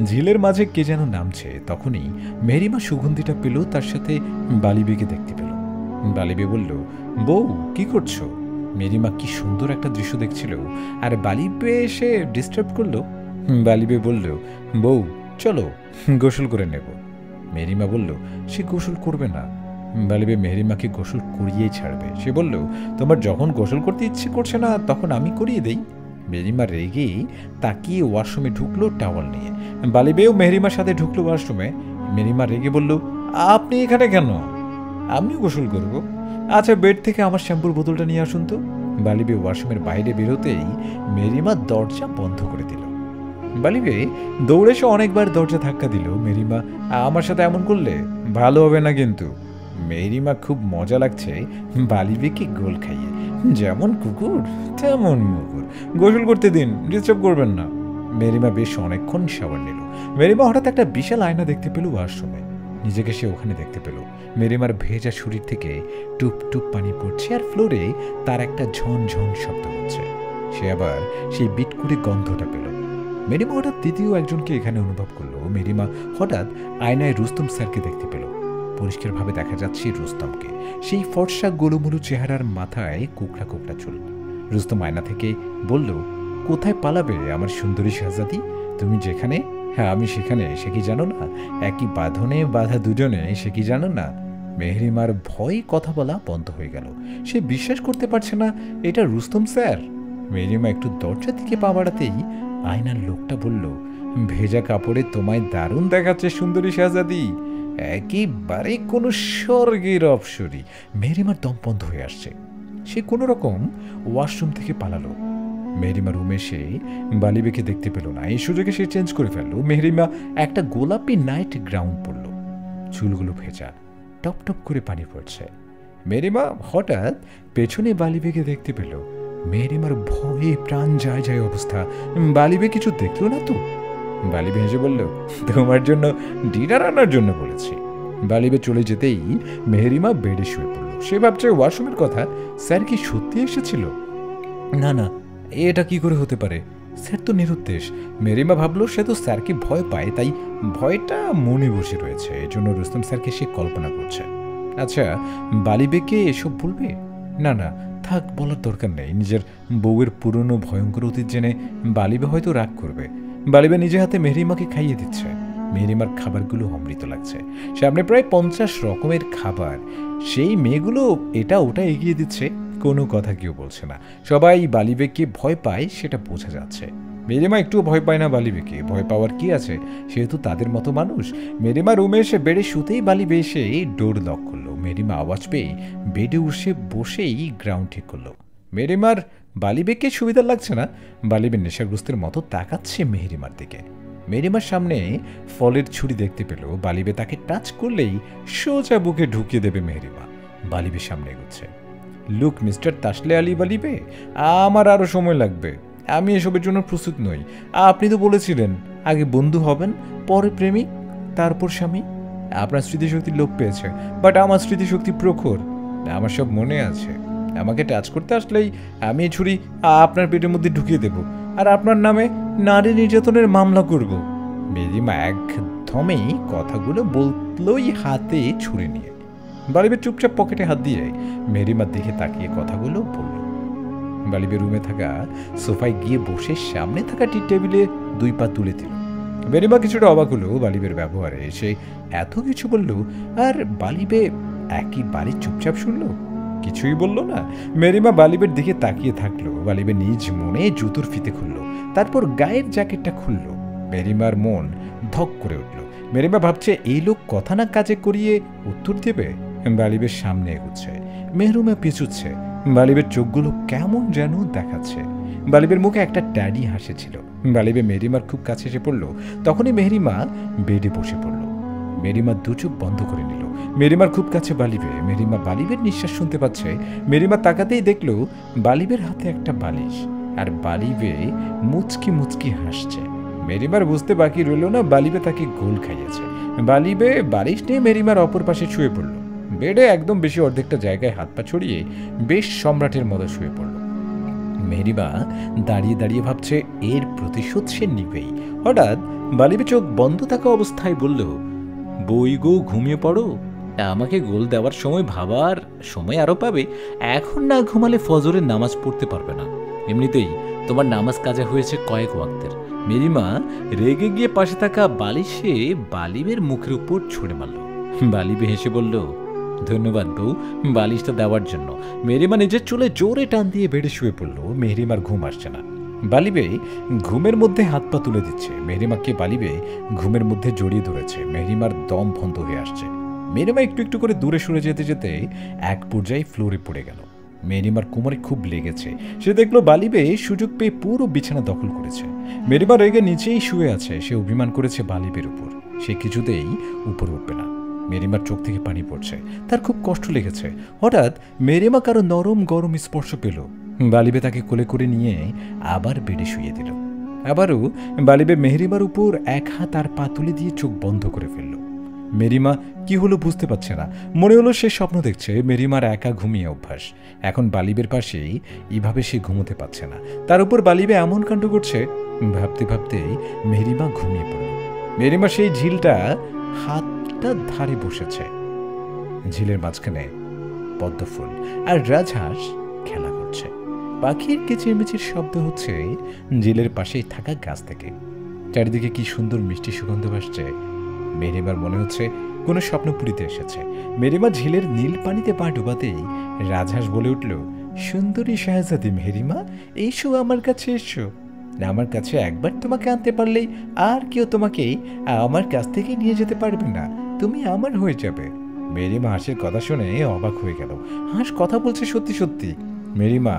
ঝিলের মাঝে কে যেন নামছে। তখনই মেহরিমা সুগন্ধিটা পেল, তার সাথে বালিবেকে দেখতে পেল। বালিবে বলল, বউ কি করছো? মেহরিমা কি সুন্দর একটা দৃশ্য দেখছিল, আর বালিবে এসে ডিস্টার্ব করলো। বালিবে বলল, বউ চলো গোসল করে নেব। মেহরিমা বলল, সে গোসল করবে না। বালিবে মেহরিমাকে গোসল করিয়েই ছাড়বে। সে বলল, তোমার যখন গোসল করতে ইচ্ছে করছে না তখন আমি করিয়ে দেই। মেহরিমা রেগে তাকিয়ে ওয়াশরুমে ঢুকলো টাওয়াল নিয়ে। বালিবেও মেহরিমার সাথে ঢুকলো ওয়াশরুমে। মেহরিমা রেগে বলল, আপনি এখানে কেন? আমিও গোসল করব। আচ্ছা, বেড থেকে আমার শ্যাম্পুর বোতলটা নিয়ে আসুন তো। বালিবে ওয়াশরুমের বাইরে বেরোতেই মেহরিমা দরজা বন্ধ করে দিল। বালিবে দৌড়ে এসে অনেকবার দরজা ধাক্কা দিল। মেহরিমা, আমার সাথে এমন করলে ভালো হবে না কিন্তু। মেহরিমা খুব মজা লাগছে বালিবেকে গোল খাইয়ে। যেমন কুকুর তেমন মুকুর, গোসল করতে দিন, ডিস্টার্ব করবেন না। মেহরিমা বেশ অনেকক্ষণ শাওয়ার নিল। মেহরিমা হঠাৎ একটা বিশাল আয়না দেখতে পেল ওয়াশরুমে। নিজেকে সে ওখানে দেখতে পেল। মেহরিমার ভেজা শরীর থেকে টুপ টুপ পানি পড়ছে আর ফ্লোরে তার একটা ঝনঝন শব্দ হচ্ছে। সে আবার সেই বিটকুড়ি গন্ধটা পেল। মেহরিমা হঠাৎ দ্বিতীয় একজনকে এখানে অনুভব করলো। মেহরিমা হঠাৎ আয়নায় রুস্তম স্যারকে দেখতে পেল। পরিষ্কারভাবে দেখা যাচ্ছে রুস্তমকে, সেই ফর্সা গোলুমুলু চেহারার মাথায় কোকড়া কোকড়া চুল। রুস্তম আয়না থেকে বলল, কোথায় পালাবে আমার সুন্দরী শাহজাদি? তুমি যেখানে, হ্যাঁ আমি সেখানে। সে কি জানো না? একই বাঁধনে বাঁধা দুজনে, সে কি জানো না? মেহরিমার ভয় কথা বলা বন্ধ হয়ে গেল। সে বিশ্বাস করতে পারছে না এটা রুস্তম স্যার। মেহরিমা একটু দরজার দিকে পা বাড়াতেই আয়নার লোকটা বলল, ভেজা কাপড়ে তোমায় দারুণ দেখাচ্ছে সুন্দরী শাহজাদি, একেবারে কোনো স্বর্গের অপসরী। মেহরিমার দম বন্ধ হয়ে আসছে। সে কোনো রকম ওয়াশরুম থেকে পালালো। মেহরিমা রুমে সে বালিবেকে দেখতে পেল না। এই সুযোগে সে চেঞ্জ করে ফেললো। মেহরিমা একটা গোলাপি নাইট গ্রাউন্ড পরল, চুলগুলো ভেজা, টপ টপ করে পানি পড়ছে। মেহরিমা হঠাৎ পেছনে বালিবেকে দেখতে পেল। মেহরিমার ভয়ে প্রাণ যায় যায় অবস্থা। বালিবে কিছু দেখলো না তো? বালিবে হেসে বলল, তোমার জন্য ডিনার আনার জন্য বলেছি। বালিবে চলে যেতেই মেহরিমা বেডে শুয়ে পড়ল। সে ভাবছে ওয়াশরুমের কথা। স্যার কি সত্যি এসেছিল? না না, এটা কি করে হতে পারে? স্যার তো নিরুদ্দেশ। মেহরিমা ভাবলো সে তো স্যারকে ভয় পায়, তাই ভয়টা মনে বসে রয়েছে। এজন্য রুস্তম স্যারকে সে কল্পনা করছে। আচ্ছা, বালিবেকে এসব বলবে? না না, থাক, বলার দরকার নেই। নিজের বউয়ের পুরনো ভয়ঙ্কর অতীত জেনে বালিবে হয়তো রাগ করবে। বালিবে নিজে হাতে মেহরিমাকে খাইয়ে দিচ্ছে। মেহরিমার খাবারগুলো অমৃত লাগছে। সামনে প্রায় 50 রকমের খাবার। সেই মেয়েগুলো এটা ওটা এগিয়ে দিচ্ছে, কোনো কথা কেউ বলছে না। সবাই বালিবেকে ভয় পায়, সেটা বোঝা যাচ্ছে। মেহরিমা একটুও ভয় পায় না বালিবেকে। ভয় পাওয়ার কি আছে, সেহেতু তাদের মতো মানুষ। মেহরিমা রুমে এসে বেডে শুতেই বালিবে এসে ডোর লক করলো। মেহরিমা আওয়াজ পেয়ে বেডে উঠে বসেই গ্রাউন্ড ঠিক করলো। মেহরিমার বালিবেকে সুবিধা লাগছে না। বালিবে নেশাগ্রস্তের মতো তাকাচ্ছে মেহরিমার দিকে। মেহরিমার সামনে ফলের ছুরি দেখতে পেল। বালিবে তাকে টাচ করলেই সোজা বুকে ঢুকিয়ে দেবে মেহরিমা। বালিবে সামনে এগোচ্ছে। লুক মিস্টার তাসলে আলী বালিবে, আমার আরও সময় লাগবে। আমি এসবের জন্য প্রস্তুত নই। আপনি তো বলেছিলেন আগে বন্ধু হবেন, পরে প্রেমিক, তারপর স্বামী। আপনার স্মৃতিশক্তির লোপ পেয়েছে, বাট আমার স্মৃতিশক্তি প্রখর। আমার সব মনে আছে। আমাকে টাচ করতে আসলেই আমি এই ছুরি আপনার পেটের মধ্যে ঢুকিয়ে দেব, আর আপনার নামে নারী নির্যাতনের মামলা করব। মেহরিমা একদমই কথাগুলো বললই হাতে ছুরি নিয়ে। বালিবে চুপচাপ পকেটে হাত দিয়ে মেহরিমার দিকে তাকিয়ে কথাগুলো বলল। বালিবে রুমে থাকা সোফায় গিয়ে বসে সামনে থাকা টি টেবিলে 2 পা তুলে দিল। মেহরিমা কিছুটা অবাক হলো বালিবের ব্যবহারে। সে এত কিছু বলল, আর বালিবে একেবারে চুপচাপ শুনল, কিছুই বলল না। মেহরিমা বালিবের দিকে তাকিয়ে থাকলো। বালিবে নিজ মনে জুতোর ফিতে খুলল, তারপর গায়ের জ্যাকেটটা খুলল। মেহরিমার মন ধক করে উঠল। মেহরিমা ভাবছে এই লোক কথা না কাজে করিয়ে উত্তর দেবে। বালিবের সামনে এগোচ্ছে, মেহরিমা পিছুচ্ছে। বালিবের চোখগুলো কেমন যেন দেখাচ্ছে। বালিবের মুখে একটা ট্যাডি হাসি ছিল। বালিবে মেহরিমার খুব কাছে এসে পড়ল। তখনই মেহরিমা বেডে বসে পড়ল। মেহরিমা 2 চোখ বন্ধ করে নিল। মেহরিমার খুব কাছে বালিবে। মেহরিমা বালিবের নিঃশ্বাস শুনতে পাচ্ছে। মেহরিমা তাকাতেই দেখল বালিবের হাতে একটা বালিশ, আর বালিবে মুচকি মুচকি হাসছে। মেহরিমার বুঝতে বাকি রইল না বালিবে তাকে গোল খাইয়েছে। বালিবে বালিশ নিয়ে মেহরিমার অপর পাশে শুয়ে পড়ল। বেডে একদম বেশি অর্ধেকটা জায়গায় হাত পা ছড়িয়ে বেশ সম্রাটের মতো শুয়ে পড়ল। মেহরিমা দাঁড়িয়ে দাঁড়িয়ে ভাবছে এর প্রতিশোধ সে নিবেই। হঠাৎ বালিবে চোখ বন্ধ থাকা অবস্থায় বলল, বই গো, ঘুমিয়ে পড়ো। আমাকে গোল দেওয়ার সময় ভাবার সময় আরও পাবে। এখন না ঘুমালে ফজরের নামাজ পড়তে পারবে না। এমনিতেই তোমার নামাজ কাজা হয়েছে কয়েক ওয়াক্তের। মেরিমা রেগে গিয়ে পাশে থাকা বালিশে বালিবের মুখের উপর ছুঁড়ে মারল। বালিবে হেসে বলল, ধন্যবাদ বউ বালিশটা দেওয়ার জন্য। মেরিমা নিজের চুলে জোরে টান দিয়ে বেড়ে শুয়ে পড়ল। মেহরিমার ঘুম আসছে না। বালিবে ঘুমের মধ্যে হাত পা তুলে দিচ্ছে। মেহরিমাকে বালিবে ঘুমের মধ্যে জড়িয়ে ধরেছে। মেহরিমার দম বন্ধ হয়ে আসছে। মেহরিমা একটু একটু করে দূরে সরে যেতে যেতে এক পর্যায়ে ফ্লোরে পড়ে গেল। মেহরিমার কোমরে খুব লেগেছে। সে দেখলো বালিবে সুযোগ পেয়ে পুরো বিছানা দখল করেছে। মেহরিমা রেগে নিচেই শুয়ে আছে। সে অভিমান করেছে বালিবের উপর। সে কিছুতেই উপরে উঠবে না। মেহরিমার চোখ থেকে পানি পড়ছে। তার খুব কষ্ট লেগেছে। হঠাৎ মেহরিমা কারো নরম গরম স্পর্শ পেল। বালিবে তাকে কোলে করে নিয়ে আবার বেডে শুয়ে দিল। আবারও বালিবে মেহরিমার উপর এক হাত আর পা তুলে দিয়ে চোখ বন্ধ করে ফেলল। মেরিমা কি হলো বুঝতে পারছে না। মনে হলো সে স্বপ্ন দেখছে। মেরিমার একা ঘুমিয়ে অভ্যাস। এখন বালিবের পাশেই এইভাবে সে ঘুমোতে পারছে না। তার উপর বালিবে এমন কাণ্ড করছে। ভাবতে ভাবতে মেরিমা ঘুমিয়ে পড়ল। মেরিমা সেই ঝিলটা হাতটা ধারে বসেছে। ঝিলের মাঝখানে পদ্মফুল আর রাজহাঁস খেলা করছে। পাখির কিচিরমিচির শব্দ হচ্ছে ঝিলের পাশেই থাকা গাছ থেকে। চারিদিকে কি সুন্দর মিষ্টি সুগন্ধ ভাসছে। মেরিমার মনে হচ্ছে কোনো স্বপ্নপুরীতে এসেছে। মেরিমা ঝিলের নীল পানিতে পা ডুবাতেই রাজহাঁস বলে উঠল, সুন্দরী শাহজাদি মেহরিমা, এসো আমার কাছে এসো। আমার কাছে একবার তোমাকে আনতে পারলেই আর কেউ তোমাকে আমার কাছ থেকে নিয়ে যেতে পারবে না। তুমি আমার হয়ে যাবে। মেরিমা হাঁসের কথা শুনে অবাক হয়ে গেল। হাঁস কথা বলছে সত্যি সত্যি। মেরিমা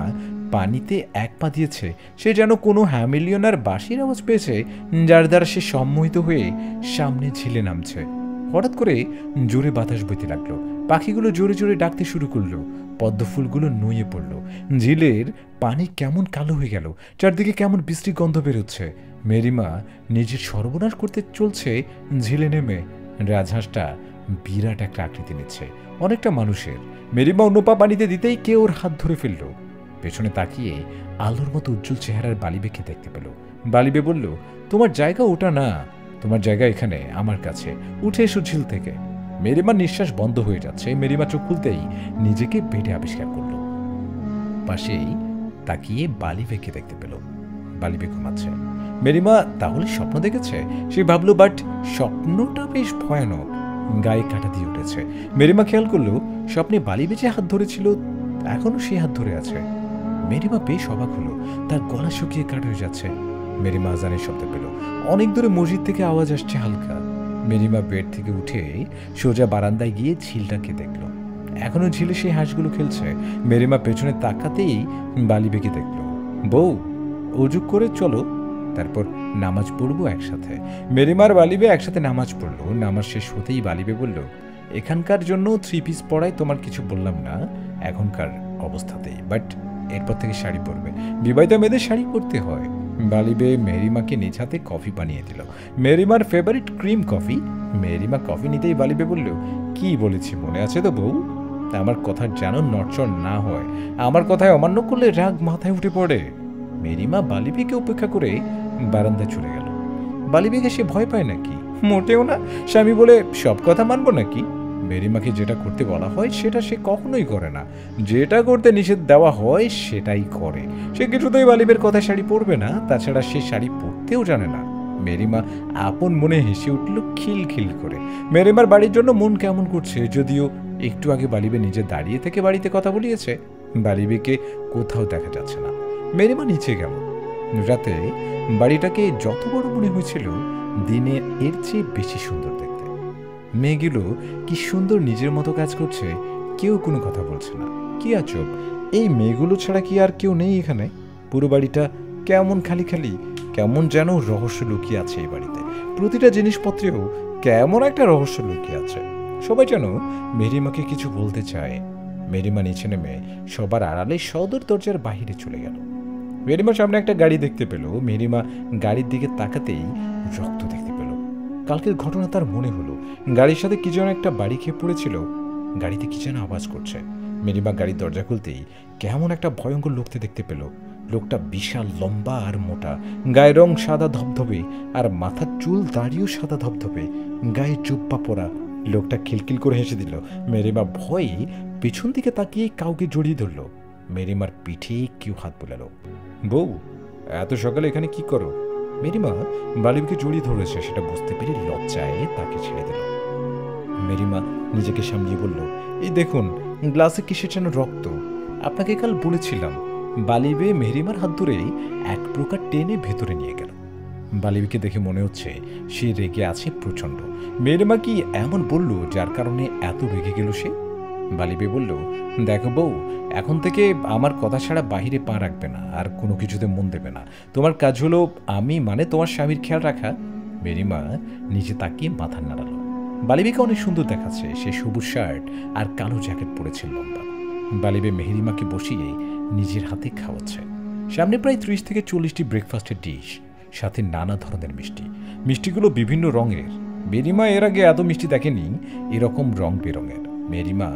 পানিতে এক পা দিয়েছে। সে যেন কোনো হ্যামিলিয়নার বাঁশির আওয়াজ পেয়েছে, যার দ্বারা সে সম্মোহিত হয়ে সামনে ঝিলে নামছে। হঠাৎ করে জোরে বাতাস বইতে লাগলো। পাখিগুলো জোরে জোরে ডাকতে শুরু করলো। পদ্মফুলগুলো নুয়ে পড়ল। ঝিলের পানি কেমন কালো হয়ে গেল। চারদিকে কেমন বৃষ্টি গন্ধ বেরোচ্ছে। মেরিমা নিজের সর্বনাশ করতে চলছে ঝিলে নেমে। রাজহাঁসটা বিরাট একটা আকৃতি নিচ্ছে, অনেকটা মানুষের। মেরিমা অন্য পা পানিতে দিতেই কেউ ওর হাত ধরে ফেলল। পেছনে তাকিয়ে আলোর মতো উজ্জ্বল চেহারার বালিবেকে দেখতে পেল। বালিবে বলল, তোমার জায়গা ওটা না, তোমার জায়গা এখানে আমার কাছে। উঠে এসো ঝিল থেকে। মেরিমার নিঃশ্বাস বন্ধ হয়ে যাচ্ছে। মেরিমা চোখ খুলতেই নিজেকে বেডে আবিষ্কার করল। পাশেই তাকিয়ে বালিবেকে দেখতে পেল। বালিবে ঘুমাচ্ছে। মেরিমা তাহলে স্বপ্ন দেখেছে সে ভাবল, বাট স্বপ্নটা বেশ ভয়ানক। গায়ে কাঁটা দিয়ে উঠেছে। মেরিমা খেয়াল করল স্বপ্নে বালিবে যে হাত ধরেছিল এখনো সে হাত ধরে আছে। মেরিমা বেশ অবাক হলো। তার গলা শুকিয়ে কাঠ হয়ে যাচ্ছে। মেরিমা আজানের শব্দ পেল। অনেক দূরে মসজিদ থেকে আওয়াজ আসছে হালকা। মেরিমা বেড থেকে উঠে সোজা বারান্দায় গিয়ে ঝিলটাকে দেখল। এখনো ঝিলে সেই হাঁসগুলো খেলছে। মেরিমা পেছনে তাকাতেই বালিবেকে দেখল। বউ, অজু করে চলো, তারপর নামাজ পড়বো একসাথে। মেরিমার বালিবে একসাথে নামাজ পড়লো। নামাজ শেষ হতেই বালিবে বলল, এখানকার জন্য 3 পিস পরায় তোমার কিছু বললাম না এখনকার অবস্থাতেই, বাট এরপর থেকে শাড়ি পরবে। বিবাহিত মেয়েদের শাড়ি পরতে হয়। বালিবে মেরিমাকে নিজ হাতে কফি বানিয়ে দিল। মেরিমার ফেভারিট ক্রিম কফি। মেরিমা কফি নিতেই বালিবে বলল, কি বলেছি মনে আছে তো বউ? আমার কথার যেন নড়চড় না হয়। আমার কথায় অমান্য করলে রাগ মাথায় উঠে পড়ে। মেরিমা বালিবেকে উপেক্ষা করে বারান্দায় চলে গেল। বালিবেকে সে ভয় পায় নাকি? মোটেও না। স্বামী বলে সব কথা মানবো নাকি? মেরিমাকে যেটা করতে বলা হয় সেটা সে কখনোই করে না। যেটা করতে নিষেধ দেওয়া হয় সেটাই করে। সে কিছুতেই বালিবের কথায় শাড়ি পরবে না। তাছাড়া সে শাড়ি পরতেও জানে না। মেরিমা আপন মনে হেসে উঠল খিলখিল করে। মেরিমার বাড়ির জন্য মন কেমন করছে। যদিও একটু আগে বালিবে নিজে দাঁড়িয়ে থেকে বাড়িতে কথা বলিয়েছে, বালিবেকে কোথাও দেখা যাচ্ছে না। মেরিমা নিচে গেল। রাতে বাড়িটাকে যত বড় মনে হয়েছিল, দিনে এর চেয়ে বেশি সুন্দর দেখতে। মেয়েগুলো কি সুন্দর নিজের মতো কাজ করছে। কেউ কোনো কথা বলছে না। কি আজব, এই মেয়েগুলো ছাড়া কি আর কেউ নেই এখানে? পুরো বাড়িটা কেমন খালি খালি, কেমন যেন রহস্য লুকিয়ে আছে এই বাড়িতে। প্রতিটা জিনিসপত্রেও কেমন একটা রহস্য লুকিয়ে আছে। সবাই যেন মেরিমাকে কিছু বলতে চায়। মেরিমা নিচে নেমে সবার আড়ালে সদর দরজার বাহিরে চলে গেল। মেরিমার সামনে একটা গাড়ি দেখতে পেল। মেরিমা গাড়ির দিকে তাকাতেই রক্ত দেখতে পেল। কালকের ঘটনা তার মনে হলো। গাড়ির সাথে কি যেন একটা বাড়ি খেয়ে পড়েছিল। গাড়িতে কি যেন আওয়াজ করছে। মেরিমা গাড়ির দরজা খুলতেই কেমন একটা ভয়ঙ্কর লোককে দেখতে পেল। লোকটা বিশাল লম্বা আর মোটা, গায়ের রং সাদা ধবধবে, আর মাথার চুল দাড়িও সাদা ধবধবে, গায়ে জুব্বা পরা। লোকটা খিলখিল করে হেসে দিল। মেরিমা ভয়ে পেছন দিকে তাকিয়ে কাউকে জড়িয়ে ধরল। মেরিমার পিঠে কেউ হাত বোলাল। বউ, এত সকালে এখানে কি করো? মেরিমা বালিবকে জড়িয়ে ধরেছে সেটা বুঝতে পেরে লজ্জায় তাকে ছেড়ে দিল। মেরিমা নিজেকে সামলিয়ে বলল, এই দেখুন গ্লাসে কিসের যেন রক্ত। আপনাকে কাল বলেছিলাম। বালিবে মেহরিমার হাত ধরে এক প্রকার টেনে ভেতরে নিয়ে গেল। বালিবিকে দেখে মনে হচ্ছে সে রেগে আছে প্রচণ্ড। মেহরিমা কি এমন বলল যার কারণে এত রেগে গেল সে? বালিবে বলল, দেখো বউ, এখন থেকে আমার কথা ছাড়া বাহিরে পা রাখবে না, আর কোনো কিছুতে মন দেবে না। তোমার কাজ হলো আমি মানে তোমার স্বামীর খেয়াল রাখা। মেহরিমা নিচে তাকিয়ে মাথা নাড়ালো। বালিবিকে অনেক সুন্দর দেখাচ্ছে। সে সবুজ শার্ট আর কালো জ্যাকেট পরেছে লম্বা। বালিবে মেহরিমাকে বসিয়ে নিজের হাতে খাওয়াচ্ছে। সামনে প্রায় 30 থেকে 40টি ব্রেকফাস্টের ডিশ, সাথে নানা ধরনের মিষ্টি। মিষ্টিগুলো বিভিন্ন রঙের। মেহরিমা এর আগে এত মিষ্টি দেখেনি এরকম রং বেরঙের। মেহরিমা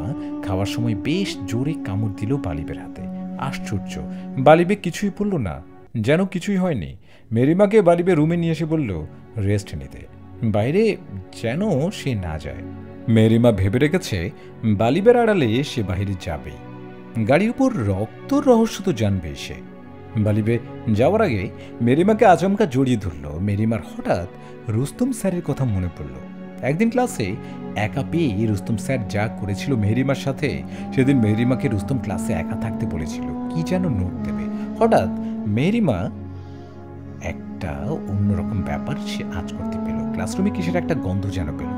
খাওয়ার সময় বেশ জোরে কামড় দিল বালিবের হাতে। আশ্চর্য, বালিবে কিছুই বলল না, যেন কিছুই হয়নি। মেহরিমাকে বালিবে রুমে নিয়ে এসে বলল রেস্ট নিতে, বাইরে যেন সে না যায়। মেহরিমা ভেবে রেখেছে বালিবের আড়ালে সে বাইরে যাবেই। গাড়ির উপর রক্তর রহস্য তো জানবে সে। বালিবে যাওয়ার আগে মেহরিমাকে আচমকা জড়িয়ে ধরল। মেহরিমার হঠাৎ রুস্তম স্যারের কথা মনে পড়ল। একদিন ক্লাসে একা পেয়ে রুস্তম স্যার যা করেছিল মেহরিমার সাথে, সেদিন মেহরিমাকে রুস্তম ক্লাসে একা থাকতে বলেছিল, কি যেন নোট দেবে। হঠাৎ মেহরিমা একটা অন্যরকম ব্যাপার সে আজ করতে পেল। ক্লাসরুমে কিসের একটা গন্ধ যেন পেল।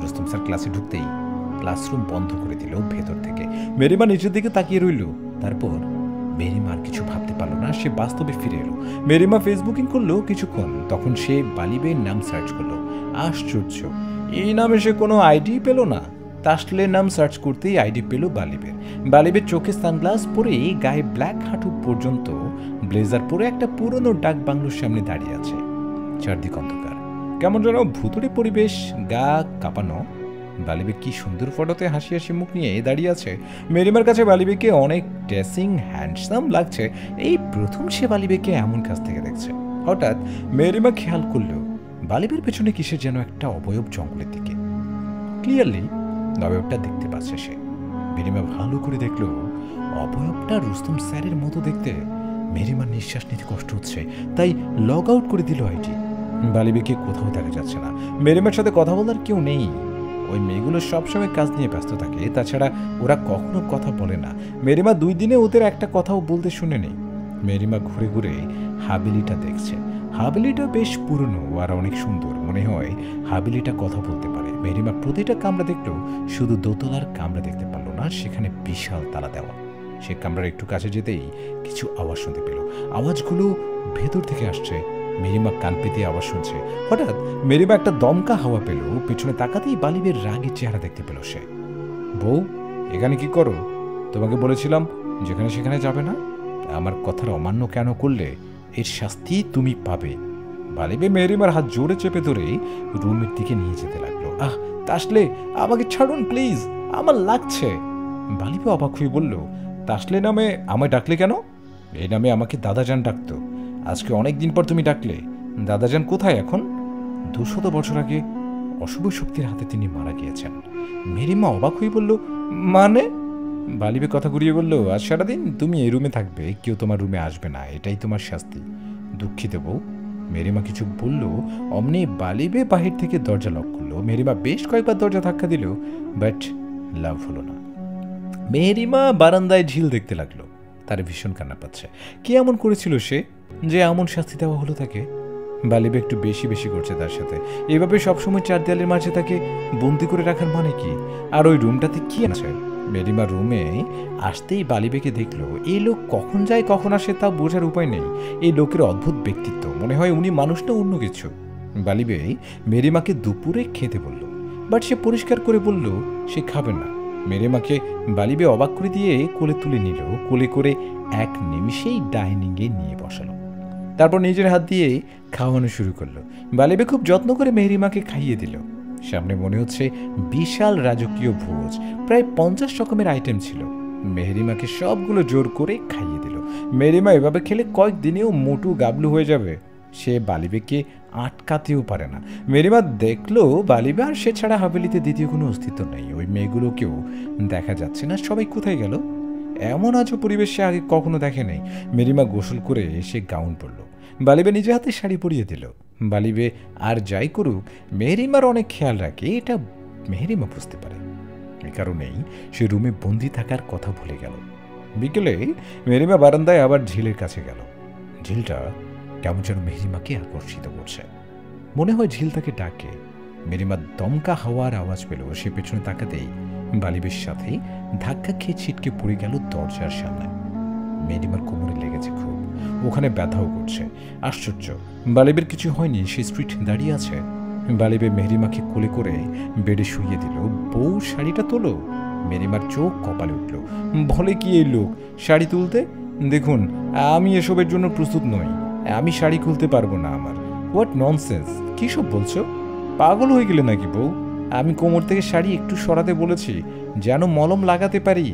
রুস্তম স্যার ক্লাসে ঢুকতেই ক্লাসরুম বন্ধ করে দিল ভেতর থেকে। মেহরিমা নিচের দিকে তাকিয়ে রইল। তারপর মেহরিমা আর কিছু ভাবতে পারল না, সে বাস্তবে ফিরে এলো। মেহরিমা ফেসবুকিং করলো কিছুক্ষণ, তখন সে বালিবের নাম সার্চ করলো। আশ্চর্য, এই নামে সে কোনো আইডি পেল না। তাসলের নাম সার্চ করতেই আইডি পেল বালিবের। বালিবের চোখে সানগ্লাস পরে, গায়ে ব্ল্যাক হাঁটু পর্যন্ত ব্লেজার পরে একটা পুরনো ডাক বাংলোর সামনে দাঁড়িয়ে আছে। চারদিক অন্ধকার, কেমন যেন ভুতুড়ে পরিবেশ, গা কাঁপানো। বালিবে কি সুন্দর ফটোতে হাসি হাসি মুখ নিয়ে দাঁড়িয়ে আছে। মেহরিমার কাছে বালিবেকে অনেক ড্রেসিং হ্যান্ডসাম লাগছে। এই প্রথম সে বালিবেকে এমন কাছ থেকে দেখছে। হঠাৎ মেহরিমা খেয়াল করল বালিবের পেছনে কিসের যেন একটা অবয়ব জঙ্গলের দিকে। ক্লিয়ারলি অবয়বটা দেখতে পাচ্ছে সে। মেহরিমা ভালো করে দেখল অবয়বটা রুস্তম স্যারের মতো দেখতে। মেহরিমার নিঃশ্বাস নিতে কষ্ট হচ্ছে, তাই লগ আউট করে দিল আইডি। বালিবেকে কোথাও দেখা যাচ্ছে না। মেহরিমার সাথে কথা বলার কেউ নেই। ওই মেয়েগুলো সবসময় কাজ নিয়ে ব্যস্ত থাকে, তাছাড়া ওরা কখনো কথা বলে না। মেহরিমা 2 দিনে ওদের একটা কথাও বলতে শুনে নেই। মেহরিমা ঘুরে ঘুরে হাবিলিটা দেখছে। হাবিলিটা বেশ পুরনো আর অনেক সুন্দর। মনে হয় হাবিলিটা কথা বলতে পারে। মেহরিমা প্রতিটা কামরা দেখলো, শুধু দোতলার কামরা দেখতে পারলো না, সেখানে বিশাল তালা দেওয়া। সে কামরার একটু কাছে যেতেই কিছু আওয়াজ শুনতে পেল। আওয়াজগুলো ভেতর থেকে আসছে। মেহরিমা কান পেতে আওয়াজ শুনছে। হঠাৎ মেহরিমা একটা দমকা হাওয়া পেল। পিছনে তাকাতেই বালিবের রাগের চেহারা দেখতে পেল সে। বউ, এখানে কি করো? তোমাকে বলেছিলাম যেখানে সেখানে যাবে না। আমার কথার অমান্য কেন করলে? এর শাস্তি তুমি পাবে। বালিবে মেহরিমার হাত জোরে চেপে ধরে রুমের দিকে নিয়ে যেতে লাগলো। আহ, তাসলে আমাকে ছাড়ুন প্লিজ, আমার লাগছে। বালিবে অবাক হয়ে বলল, তাসলে নামে আমায় ডাকলে কেন? এই নামে আমাকে দাদাজান ডাকতো। আজকে অনেক দিন পর তুমি ডাকলে। দাদাজান কোথায় এখন? 200 বছর আগে অশুভ শক্তির হাতে তিনি মারা গিয়েছেন। মেহরিমা অবাক হয়ে বলল, মানে? বালিবে কথা ঘুরিয়ে বলল, আজ সারাদিন তুমি এই রুমে থাকবে, কেউ তোমার রুমে আসবে না, এটাই তোমার শাস্তি। দুঃখিত বউ। মেহরিমা কিছু বলল, অমনি বালিবে বাহির থেকে দরজা লক করলো। মেহরিমা বেশ কয়েকবার দরজা ধাক্কা দিল, বাট লাভ হলো না। মেহরিমা বারান্দায় ঝিল দেখতে লাগলো। তার ভীষণ কান্না পাচ্ছে। কি এমন করেছিল সে যে এমন শাস্তি দেওয়া হলো তাকে? বালিবে একটু বেশি বেশি করছে তার সাথে। এভাবে সবসময় 4 দেয়ালের মাঝে তাকে বন্দি করে রাখার মানে কি? আর ওই রুমটাতে কি আছে? মেহরিমা রুমে আসতেই বালিবেকে দেখলো। এই লোক কখন যায় কখন আসে তা বোঝার উপায় নেই। এই লোকের অদ্ভুত ব্যক্তিত্ব, মনে হয় উনি মানুষ না অন্য কিছু। বালিবে মেহরিমাকে দুপুরে খেতে বলল, বাট সে পরিষ্কার করে বলল সে খাবে না। মেহরিমাকে বালিবে অবাক করে দিয়ে কোলে তুলে নিল। কোলে করে এক নিমিষেই ডাইনিংয়ে নিয়ে বসালো। তারপর নিজের হাত দিয়ে খাওয়ানো শুরু করলো। বালিবে খুব যত্ন করে মেহরিমাকে খাইয়ে দিল। সামনে মনে হচ্ছে বিশাল রাজকীয় ভোজ, প্রায় 50 রকমের আইটেম ছিল। মেহেরিমাকে সবগুলো জোর করে খাইয়ে দিল। মেহেরিমা এভাবে খেলে কয়েকদিনেও মোটু গাবলু হয়ে যাবে। সে বালিবেকে আটকাতেও পারে না। মেহেরিমা দেখলো বালিবে আর সে ছাড়া হাভেলিতে দ্বিতীয় কোনো অস্তিত্ব নেই। ওই মেয়েগুলোকেও দেখা যাচ্ছে না। সবাই কোথায় গেল? এমন আজও পরিবেশ সে আগে কখনো দেখে নেই। মেহেরিমা গোসল করে এসে গাউন পরল। বালিবে নিজে হাতে শাড়ি পরিয়ে দিল। বালিবে আর যাই করুক মেহেরিমার অনেক খেয়াল রাখে, এটা মেহেরিমা বুঝতে পারে। এ কারণেই সে রুমে বন্দি থাকার কথা ভুলে গেল। বিকেলে মেহেরিমা বারান্দায় আবার ঝিলের কাছে গেল। ঝিলটা কেমন যেন মেহেরিমাকে আকর্ষিত করছে। মনে হয় ঝিল তাকে ডাকে। মেহেরিমা দমকা হাওয়ার আওয়াজ পেল। সে পেছনে তাকাতেই বালিবের সাথে ধাক্কা খেয়ে ছিটকে পড়ে গেল দরজার সামনে। মেহেরিমার কোমরে লেগেছে খুব, ওখানে ব্যথাও করছে। আশ্চর্য, বালিবের কিছু হয়নি, সে স্ট্রিট দাঁড়িয়ে আছে। বালিবে মেহেরিমাকে কোলে করে বেডে শুইয়ে দিল। বউ শাড়িটা তোলো। মেহেরিমার চোখ কপালে উঠল। বলে কি এই লোক, শাড়ি তুলতে? দেখুন, আমি এসবের জন্য প্রস্তুত নই। আমি শাড়ি খুলতে পারবো না। আমার হোয়াট ননসেন্স, কী সব বলছো? পাগল হয়ে গেলে নাকি বউ? আমি কোমর থেকে শাড়ি একটু সরাতে বলেছি যেন মলম লাগাতে পারি।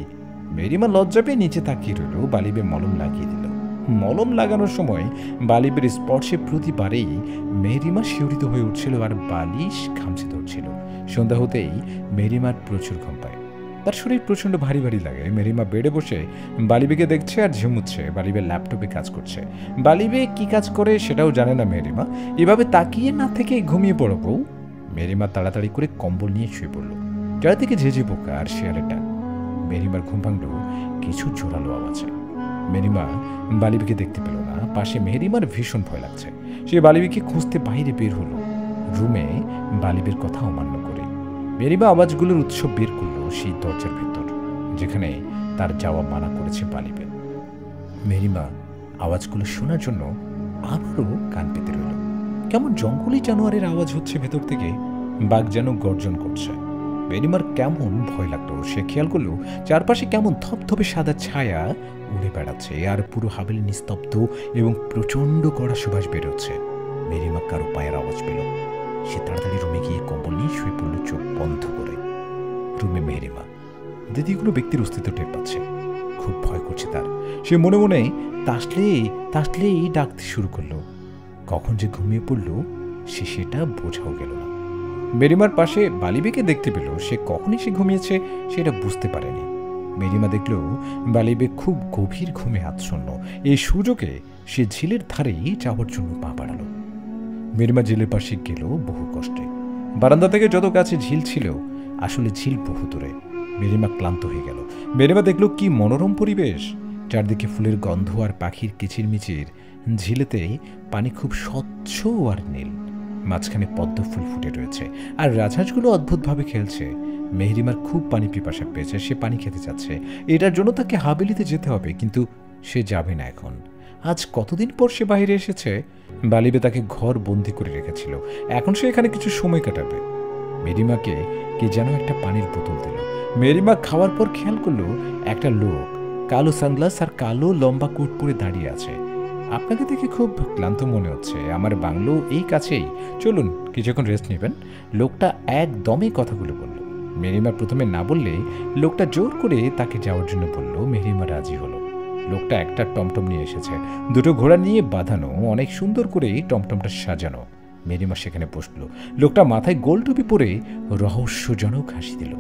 মেহেরিমা লজ্জা পেয়ে নিচে তাকিয়ে রইল। বালিবে মলম লাগিয়ে দিল। মলম লাগানোর সময় বালিবের স্পর্শে প্রতিবারেই মেহেরিমা শিহরিত হয়ে উঠছিল আর বালিশ ঘামছে ধরছিল। সন্ধ্যা হতেই মেহেরিমার প্রচুর ঘুম পায়। তার শরীর প্রচণ্ড ভারী ভারী লাগে। মেহেরিমা বেডে বসে বালিবেকে দেখছে আর ঝিমুচ্ছে। বালিবে ল্যাপটপে কাজ করছে। বালিবে কি কাজ করে সেটাও জানে না মেহেরিমা। এভাবে তাকিয়ে না থেকে ঘুমিয়ে পড়ো বউ। মেহেরিমা তাড়াতাড়ি করে কম্বল নিয়ে শুয়ে পড়ল। চারিদিকে ঝেঝে পোকা আর শেয়ালের ডাক। মেহেরিমার ঘুম ভাঙল কিছু জোরালো আওয়াজে। মেহেরিমা বালিবিকে দেখতে পেল না। পাশে মেহেরিমার ভীষণ ভয় লাগছে। সে বালিবিকে খুঁজতে বাইরে বের হলো, রুমে বালিবের কথা অমান্য করে। মেহেরিমা আওয়াজগুলোর উৎস বের করলো সেই দরজার ভেতর, যেখানে তার যাওয়া মানা করেছে বালিবে। মেহেরিমা আওয়াজগুলো শোনার জন্য আবারও কান পেতে রইল। কেমন জঙ্গলি জানোয়ারের আওয়াজ হচ্ছে ভেতর থেকে। বাঘ যেন গর্জন করছে। মেহেরিমার কেমন ভয় লাগলো। সে খেয়াল করলো চারপাশে কেমন ধপধপে সাদা ছায়া উড়ে বেড়াচ্ছে আর পুরো হাভেলি নিস্তব্ধ এবং প্রচণ্ড কড়া সুবাস বেরোচ্ছে। মেহেরিমা কারো পায়ের আওয়াজ পেল। সে তাড়াতাড়ি রুমে গিয়ে কম্বল নিয়ে শুয়ে পড়ল চোখ বন্ধ করে। রুমে মেহেরিমা দ্বিতীয় কোনো ব্যক্তির অস্তিত্ব টের পাচ্ছে। খুব ভয় করছে তার। সে মনে মনে তাসলেই ডাকতে শুরু করলো। কখন যে ঘুমিয়ে পড়ল সে সেটা বোঝাও গেল না। মেহেরিমার পাশে বালিবেকে দেখতে পেল। সে কখনই সে ঘুমিয়েছে সেটা বুঝতে পারেনি। মেহেরিমা দেখল বালিবে খুব গভীর ঘুমে আচ্ছন্ন। এই সুযোগে সে ঝিলের ধারেই যাওয়ার জন্য পা বাড়ালো। মেহেরিমা ঝিলের পাশে গেল বহু কষ্টে। বারান্দা থেকে যত কাছে ঝিল ছিল, আসলে ঝিল বহু দূরে। মেহেরিমা ক্লান্ত হয়ে গেল। মেহেরিমা দেখল কি মনোরম পরিবেশ। চারদিকে ফুলের গন্ধ আর পাখির কিচিরমিচির। ঝিলেতে পানি খুব স্বচ্ছ আর নীল। মাঝখানে পদ্ম ফুল ফুটে রয়েছে আর রাজহাঁসগুলো অদ্ভুতভাবে খেলছে। মেহেরিমার খুব পানি পিপাসা পেয়েছে। সে পানি খেতে চাচ্ছে। এটার জন্য তাকে হাভেলিতে যেতে হবে, কিন্তু সে যাবে না এখন। আজ কতদিন পর সে বাইরে এসেছে। বালিবে তাকে ঘর বন্দি করে রেখেছিল। এখন সে এখানে কিছু সময় কাটাবে। মেহেরিমাকে কে যেন একটা পানির বোতল দিল। মেহেরিমা খাওয়ার পর খেয়াল করলো একটা লোক কালো সানগ্লাস আর কালো লম্বা কোট পরে দাঁড়িয়ে আছে। আপনাকে দেখে খুব ক্লান্ত মনে হচ্ছে। আমার বাংলো এই কাছেই, চলুন কিছুক্ষণ রেস্ট নেবেন। লোকটা একদমই কথাগুলো বলল। মেহেরিমা প্রথমে না বললে লোকটা জোর করে তাকে যাওয়ার জন্য বলল। মেহেরিমা রাজি হলো। লোকটা একটা টমটম নিয়ে এসেছে, দুটো ঘোড়া নিয়ে বাঁধানো, অনেক সুন্দর করে টমটমটা সাজানো। মেহেরিমা সেখানে বসল। লোকটা মাথায় গোল টুপি পরে রহস্যজনক হাসি দিল।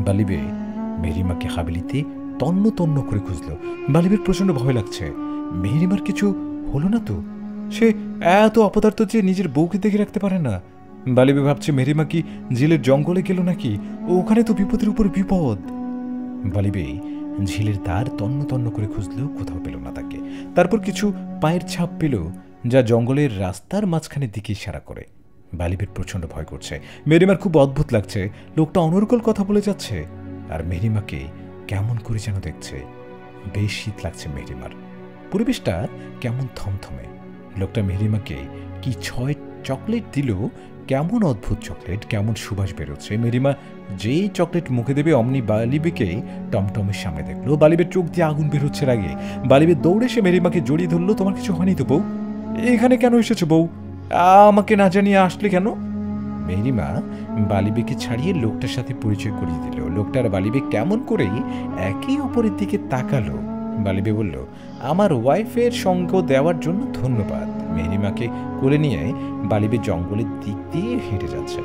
বালিবে মেহেরিমাকে হাভেলিতে তন্ন তন্ন করে খুঁজল। বালিবের প্রচণ্ড ভয় লাগছে। মেহেরিমার কিছু হলো না তো? সে এত অপদার্থ যে নিজের বউকে দেখে রাখতে পারে না। বালিবে ভাবছে মেহেরিমা কি ঝিলের জঙ্গলে গেল নাকি? ওখানে তো বিপদের উপর বিপদ। বালিবে ঝিলের দ্বার তন্ন তন্ন করে খুঁজলেও কোথাও পেল না তাকে। তারপর কিছু পায়ের ছাপ পেল, যা জঙ্গলের রাস্তার মাঝখানের দিকে ইশারা করে। বালিবের প্রচণ্ড ভয় করছে। মেহেরিমার খুব অদ্ভুত লাগছে। লোকটা অনর্গল কথা বলে যাচ্ছে আর মেহেরিমাকে কেমন করে যেন দেখছে। বেশ শীত লাগছে মেহেরিমার। পরিবেশটা কেমন থমথমে। লোকটা মেহেরিমাকে কি 6 চকলেট দিল। কেমন অদ্ভুত চকলেট, কেমন সুবাস বেরোচ্ছে। মেহেরিমা যেই চকলেট মুখে দেবে অমনি বালিবেকে টমটমের সামনে দেখলো। বালিবের চোখ দিয়ে আগুন বেরোচ্ছে রাগে। বালিবে দৌড়ে সে মেহেরিমাকে জড়িয়ে ধরলো। তোমার কিছু হয়নি তো বউ? এখানে কেন এসেছো বউ? আমাকে না জানিয়ে আসলে কেন? মেহরিমা বালিবেকে ছাড়িয়ে লোকটার সাথে পরিচয় করিয়ে দিল। লোকটার বালিবে কেমন করেই একে অপরের দিকে তাকালো। বালিবে বলল, আমার ওয়াইফের সঙ্গ দেওয়ার জন্য ধন্যবাদ। মেহরিমাকে কোলে নিয়ে বালিবে জঙ্গলের দিক দিয়ে হেঁটে যাচ্ছে।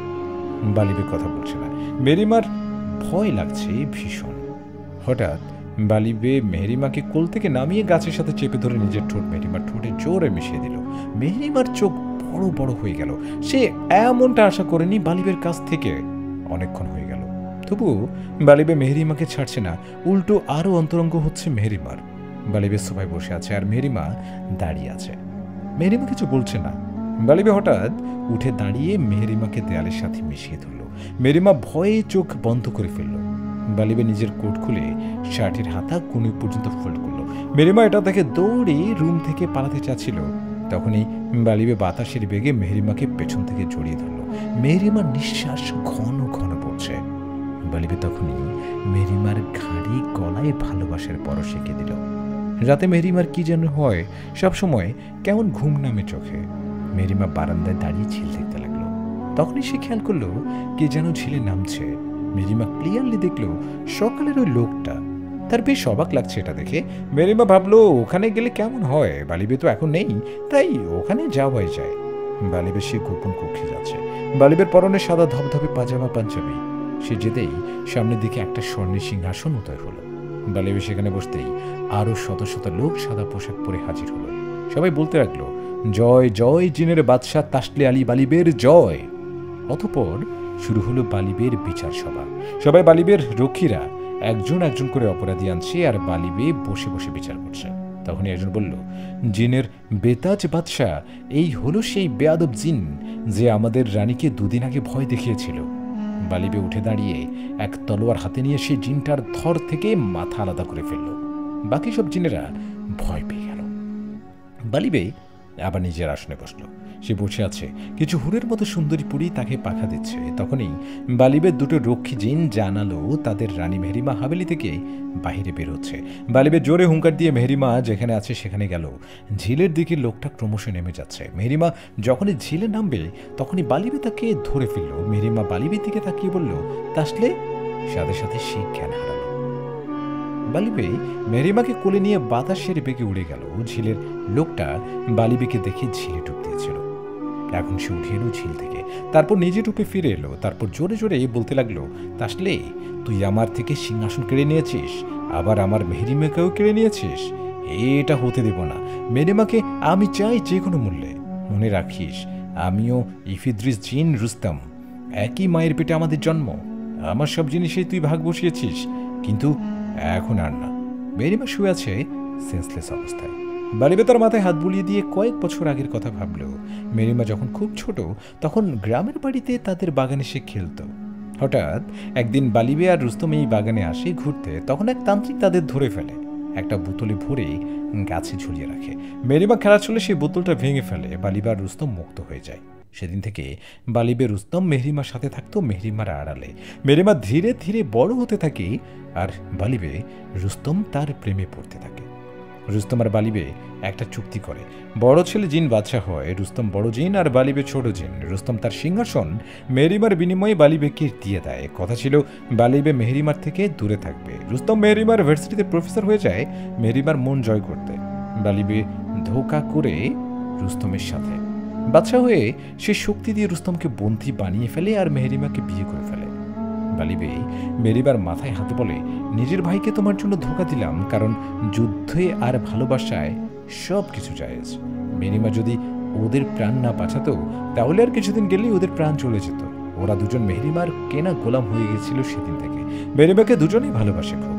বালিবে কথা বলছে না। মেহরিমার ভয় লাগছে ভীষণ। হঠাৎ বালিবে মেহরিমাকে কোল থেকে নামিয়ে গাছের সাথে চেপে ধরে নিজের ঠোঁট মেহরিমার ঠোঁটে জোরে মিশিয়ে দিল। মেহরিমার চোখ বড় বড় হয়ে গেল। সে এমনটা আশা করেনি বালিবের কাছ থেকে। অনেকক্ষণ হয়ে গেল, তবু বালিবে মেহরিমাকে ছাড়ছে না, উল্টো আরো অন্তরঙ্গ হচ্ছে মেহরিমার। বালিবে সোফায় বসে আছে আর মেহরিমা দাঁড়িয়ে আছে। মেহরিমা কিছু বলছে না। বালিবে হঠাৎ উঠে দাঁড়িয়ে মেহরিমাকে দেয়ালের সাথে মিশিয়ে ধরল। মেহরিমা ভয়ে চোখ বন্ধ করে ফেলল। বালিবে নিজের কোট খুলে শার্টের হাতা কোণে পর্যন্ত ফোল্ড করল। মেহরিমা এটা দেখে দৌড়ে রুম থেকে পালাতে চাচ্ছিল। তখনই বালিবে বাতাসের বেগে মেহরিমাকে পেছন থেকে জড়িয়ে ধরল। মেহরিমার নিঃশ্বাস ঘন ঘন পড়ছে। বালিবে তখনই মেহরিমার ঘাড়ি গলায় ভালোবাসার পরশ এঁকে দিল। রাতে মেহরিমার কি যেন হয়, সবসময় কেমন ঘুম নামে চোখে। মেহরিমা বারান্দায় দাঁড়িয়ে ঝিল দেখতে লাগলো। তখনই সে খেয়াল করলো কে যেন ঝিলে নামছে। মেহরিমা ক্লিয়ারলি দেখলো সকালের ওই লোকটা। তার বেশ অবাক লাগছে এটা দেখে। মেহরিমা ভাবলো ওখানে গেলে কেমন হয়, বালিবে তো এখন নেই, তাই ওখানে যাওয়াই যায়। বালিবে সে গোপন কক্ষে যাচ্ছে। বালিবের পরনে সাদা ধবধবে পাজামা পাঞ্জাবি। সে যেতেই সামনের দিকে একটা স্বর্ণের সিংহাসন উদয় হলো। বালিবে সেখানে বসতেই আরো শত শত লোক সাদা পোশাক পরে হাজির হলো। সবাই বলতে লাগলো, জয় জয় জিনের বাদশাহ তাসলে আলী বালিবের জয়। অতঃপর শুরু হলো বালিবের বিচার সভা। সবাই বালিবের রক্ষীরা একজন একজন করে অপরাধী আনছে আর বালিবে বসে বসে বিচার করছে। তখনই একজন বলল, জিনের বেতাজ বাদশাহ এই হলো সেই বেয়াদব জিন যে আমাদের রানীকে দুদিন আগে ভয় দেখিয়েছিল। বালিবে উঠে দাঁড়িয়ে এক তলোয়ার হাতে নিয়ে সেই জিনটার ধর থেকে মাথা আলাদা করে ফেলল। বাকি সব জিনেরা ভয় পেয়ে গেল। বালিবে আবার নিজের আসনে বসল। সে বসে আছে, কিছু হুরের মতো সুন্দরী পুরী তাকে পাখা দিচ্ছে। তখনই বালিবের দুটো রক্ষী জিন জানালো তাদের রানী মেহরিমা হাভেলি থেকে বাহিরে বের হচ্ছে। বালিবে জোরে হুঙ্কার দিয়ে মেহরিমা যেখানে আছে সেখানে গেল। ঝিলের দিকে লোকটা ক্রমশ নেমে যাচ্ছে। মেহরিমা যখনই ঝিলে নামবে তখনই বালিবে তাকে ধরে ফেলল। মেহরিমা বালিবের দিকে তাকিয়ে বলল, তাসলে। সাথে সাথে সে জ্ঞান হারালো। বালিবে মেহরিমাকে কোলে নিয়ে বাতাসের বেগে উড়ে গেল। ঝিলের লোকটা বালিবেকে দেখে ঝিলে ডুব দিয়েছিল। এখন সে উঠে এলো ঝিল থেকে, তারপর নিজে রূপে ফিরে এলো। তারপর জোরে জোরে বলতে লাগলো, তাসলে তুই আমার থেকে সিংহাসন কেড়ে নিয়েছিস, আবার আমার মেহরিমাকেও কেড়ে নিয়েছিস। এটা হতে দেব না। মেহরিমাকে আমি চাই যে কোনো মূল্যে। মনে রাখিস, আমিও ইফিদ্রিস জিন রুস্তম, একই মায়ের পেটে আমাদের জন্ম। আমার সব জিনিসেই তুই ভাগ বসিয়েছিস, কিন্তু এখন আর না। মেহরিমা শুয়ে আছে সেন্সলেস অবস্থায়। বালিবে তার মাথায় হাত বুলিয়ে দিয়ে কয়েক বছর আগের কথা ভাবল। মেহরিমা যখন খুব ছোট তখন গ্রামের বাড়িতে তাদের বাগানে সে খেলত। হঠাৎ একদিন বালিবে আর রুস্তম এই বাগানে আসে ঘুরতে। তখন এক তান্ত্রিক তাদের ধরে ফেলে, একটা বোতলে ভরে গাছে ঝুলিয়ে রাখে। মেহরিমা খেলার চলে সেই বোতলটা ভেঙে ফেলে। বালিবে আর রুস্তম মুক্ত হয়ে যায়। সেদিন থেকে বালিবে রুস্তম মেহরিমার সাথে থাকতো, মেহরিমার আড়ালে। মেহরিমা ধীরে ধীরে বড় হতে থাকে আর বালিবে রুস্তম তার প্রেমে পড়তে থাকে। রুস্তম আর বালিবে একটা চুক্তি করে, বড় ছেলে জিন বাদশা হয়, রুস্তম বড় জিন আর বালিবে ছোট জিন। রুস্তম তার সিংহাসন মেহরিমার বিনিময়ে বালিবেকে দিয়ে দেয়। কথা ছিল বালিবে মেহরিমার থেকে দূরে থাকবে। রুস্তম মেহরিমার ভার্সিটিতে প্রফেসর হয়ে যায় মেহরিমার মন জয় করতে। বালিবে ধোঁকা করে রুস্তমের সাথে বাদশা হয়ে সে শক্তি দিয়ে রুস্তমকে বন্দী বানিয়ে ফেলে আর মেহরিমাকে বিয়ে করে ফেলে। বালিবে মেহরিমার মাথায় হাতে বলে, নিজের ভাইকে তোমার জন্য ধোঁকা দিলাম, কারণ যুদ্ধে আর ভালোবাসায় সব কিছু জায়েজ। মেহরিমা যদি ওদের প্রাণ না বাঁচাতো তাহলে আর কিছুদিন গেলেই ওদের প্রাণ চলে যেত। ওরা দুজন মেহরিমার কেনা গোলাম হয়ে গেছিল সেদিন থেকে। মেহরিমাকে দুজনেই ভালোবাসে খুব।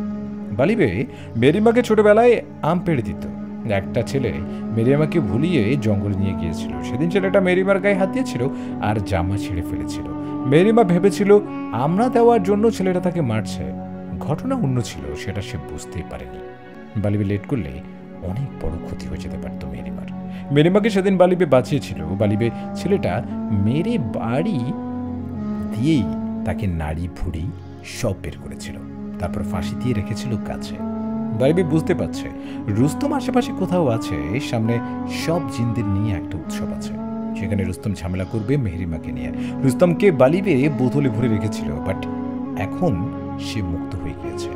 বালিবে মেহরিমাকে ছোটবেলায় আম পেড়ে দিত। একটা ছেলে মেহরিমাকে ভুলিয়ে জঙ্গলে নিয়ে গিয়েছিল। সেদিন ছেলেটা মেহরিমার গায়ে হাত দিয়েছিল আর জামা ছিঁড়ে ফেলেছিল। মেহরিমা ভেবেছিল আমরা দেওয়ার জন্য ছেলেটা তাকে মারছে। ঘটনা অন্য ছিল, সেটা সে বুঝতেই পারেনি। বালিবে লেট করলে অনেক বড় ক্ষতি হয়ে যেতে পারত মেহরিমার। মেহরিমাকে সেদিন বালিবে বাঁচিয়েছিল। বালিবে ছেলেটা মেরে বাড়ি দিয়েই তাকে নাড়ি ভুড়ি সব বের করেছিল, তারপর ফাঁসি দিয়ে রেখেছিল কাছে। বালিবে বুঝতে পারছে রুস্তম আশেপাশে কোথাও আছে, সামনে সব জিনদের নিয়ে একটা উৎসব আছে। সেখানে রুস্তম ঝামেলা করবে মেহেরিমাকে নিয়ে। রুস্তমকে বালিবে বোতলে ভরে রেখেছিল, বাট এখন সে মুক্ত হয়ে গিয়েছে।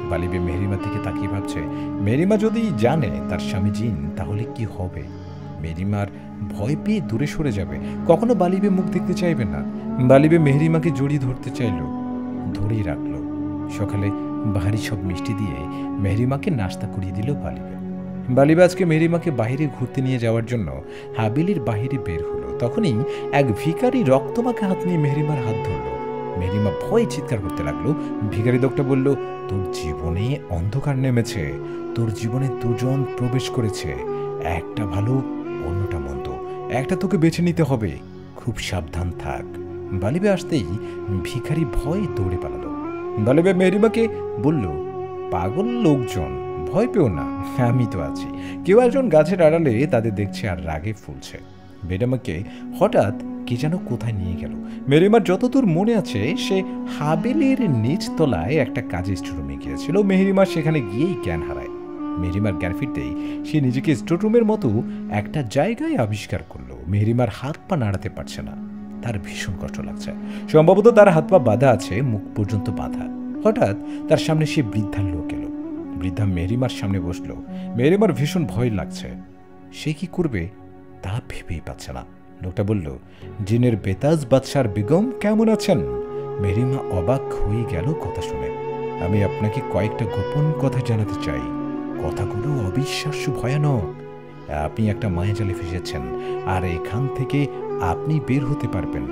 বালিবে মেহেরিমার দিকে তাকিয়ে ভাবছে, মেহেরিমা যদি জানে তার স্বামী জিন, তাহলে কি হবে? মেহেরিমার ভয় পেয়ে দূরে সরে যাবে, কখনো বালিবে মুখ দেখতে চাইবে না। বালিবে মেহেরিমাকে জড়িয়ে ধরতে চাইল, ধরেই রাখলো। সকালে বাহারি সব মিষ্টি দিয়ে মেহেরিমাকে নাস্তা করিয়ে দিল বালিবে। বালিবে আজকে মেহেরিমাকে বাইরে ঘুরতে নিয়ে যাওয়ার জন্য হাবিলির বাইরে বের হলো। তখনই এক ভিখারি রক্তমাখা হাত নিয়ে মেহেরিমার হাত ধরল। মেহেরিমা ভয়ে চিৎকার করতে লাগলো। ভিখারি লোকটা বলল, তোর জীবনে অন্ধকার নেমেছে, তোর জীবনে দুজন প্রবেশ করেছে, একটা ভালো অন্যটা মন্দ, একটা তোকে বেছে নিতে হবে, খুব সাবধান থাক। বালিবে আসতেই ভিখারি ভয়ে দৌড়ে পালালো। বালিবে মেহেরিমাকে বলল, পাগল লোকজন, ভয় পেও না, আমি তো আছি। কেউ একজন গাছের আড়ালে তাদের দেখছে আর রাগে ফুলছে। মেহেরিমাকে হঠাৎ কে যেন কোথায় নিয়ে গেল। মেহেরিমার যতদূর মনে আছে, সে হাবেলের নিচ তলায় একটা কাজের স্টোরুমে গিয়েছিল। মেহেরিমা সেখানে গিয়েই জ্ঞান হারায়। মেহেরিমার জ্ঞান ফিরতেই সে নিজেকে স্টোররুমের মতো একটা জায়গায় আবিষ্কার করলো। মেহেরিমার হাত পা নাড়াতে পারছে না, তার ভীষণ কষ্ট লাগছে। সম্ভবত তার হাত পা বাঁধা আছে, মুখ পর্যন্ত বাঁধা। হঠাৎ তার সামনে সে বৃদ্ধার লোক এলো। বৃদ্ধা মেহেরিমার সামনে বসলো। মেহেরিমার ভীষণ ভয় লাগছে, সে কি করবে তা ভেবেই পাচ্ছে না। লোকটা বলল, জিনের বেতাজ বাদশার বেগম কেমন আছেন? মেহেরিমা অবাক হয়ে গেল কথা শুনে। আমি আপনাকে কয়েকটা গোপন কথা জানাতে চাই। কথাগুলো অবিশ্বাস্য ভয়ানক। আপনি একটা মায়াজালে ফেসেছেন, আর এখান থেকে আপনি বের হতে পারবেন।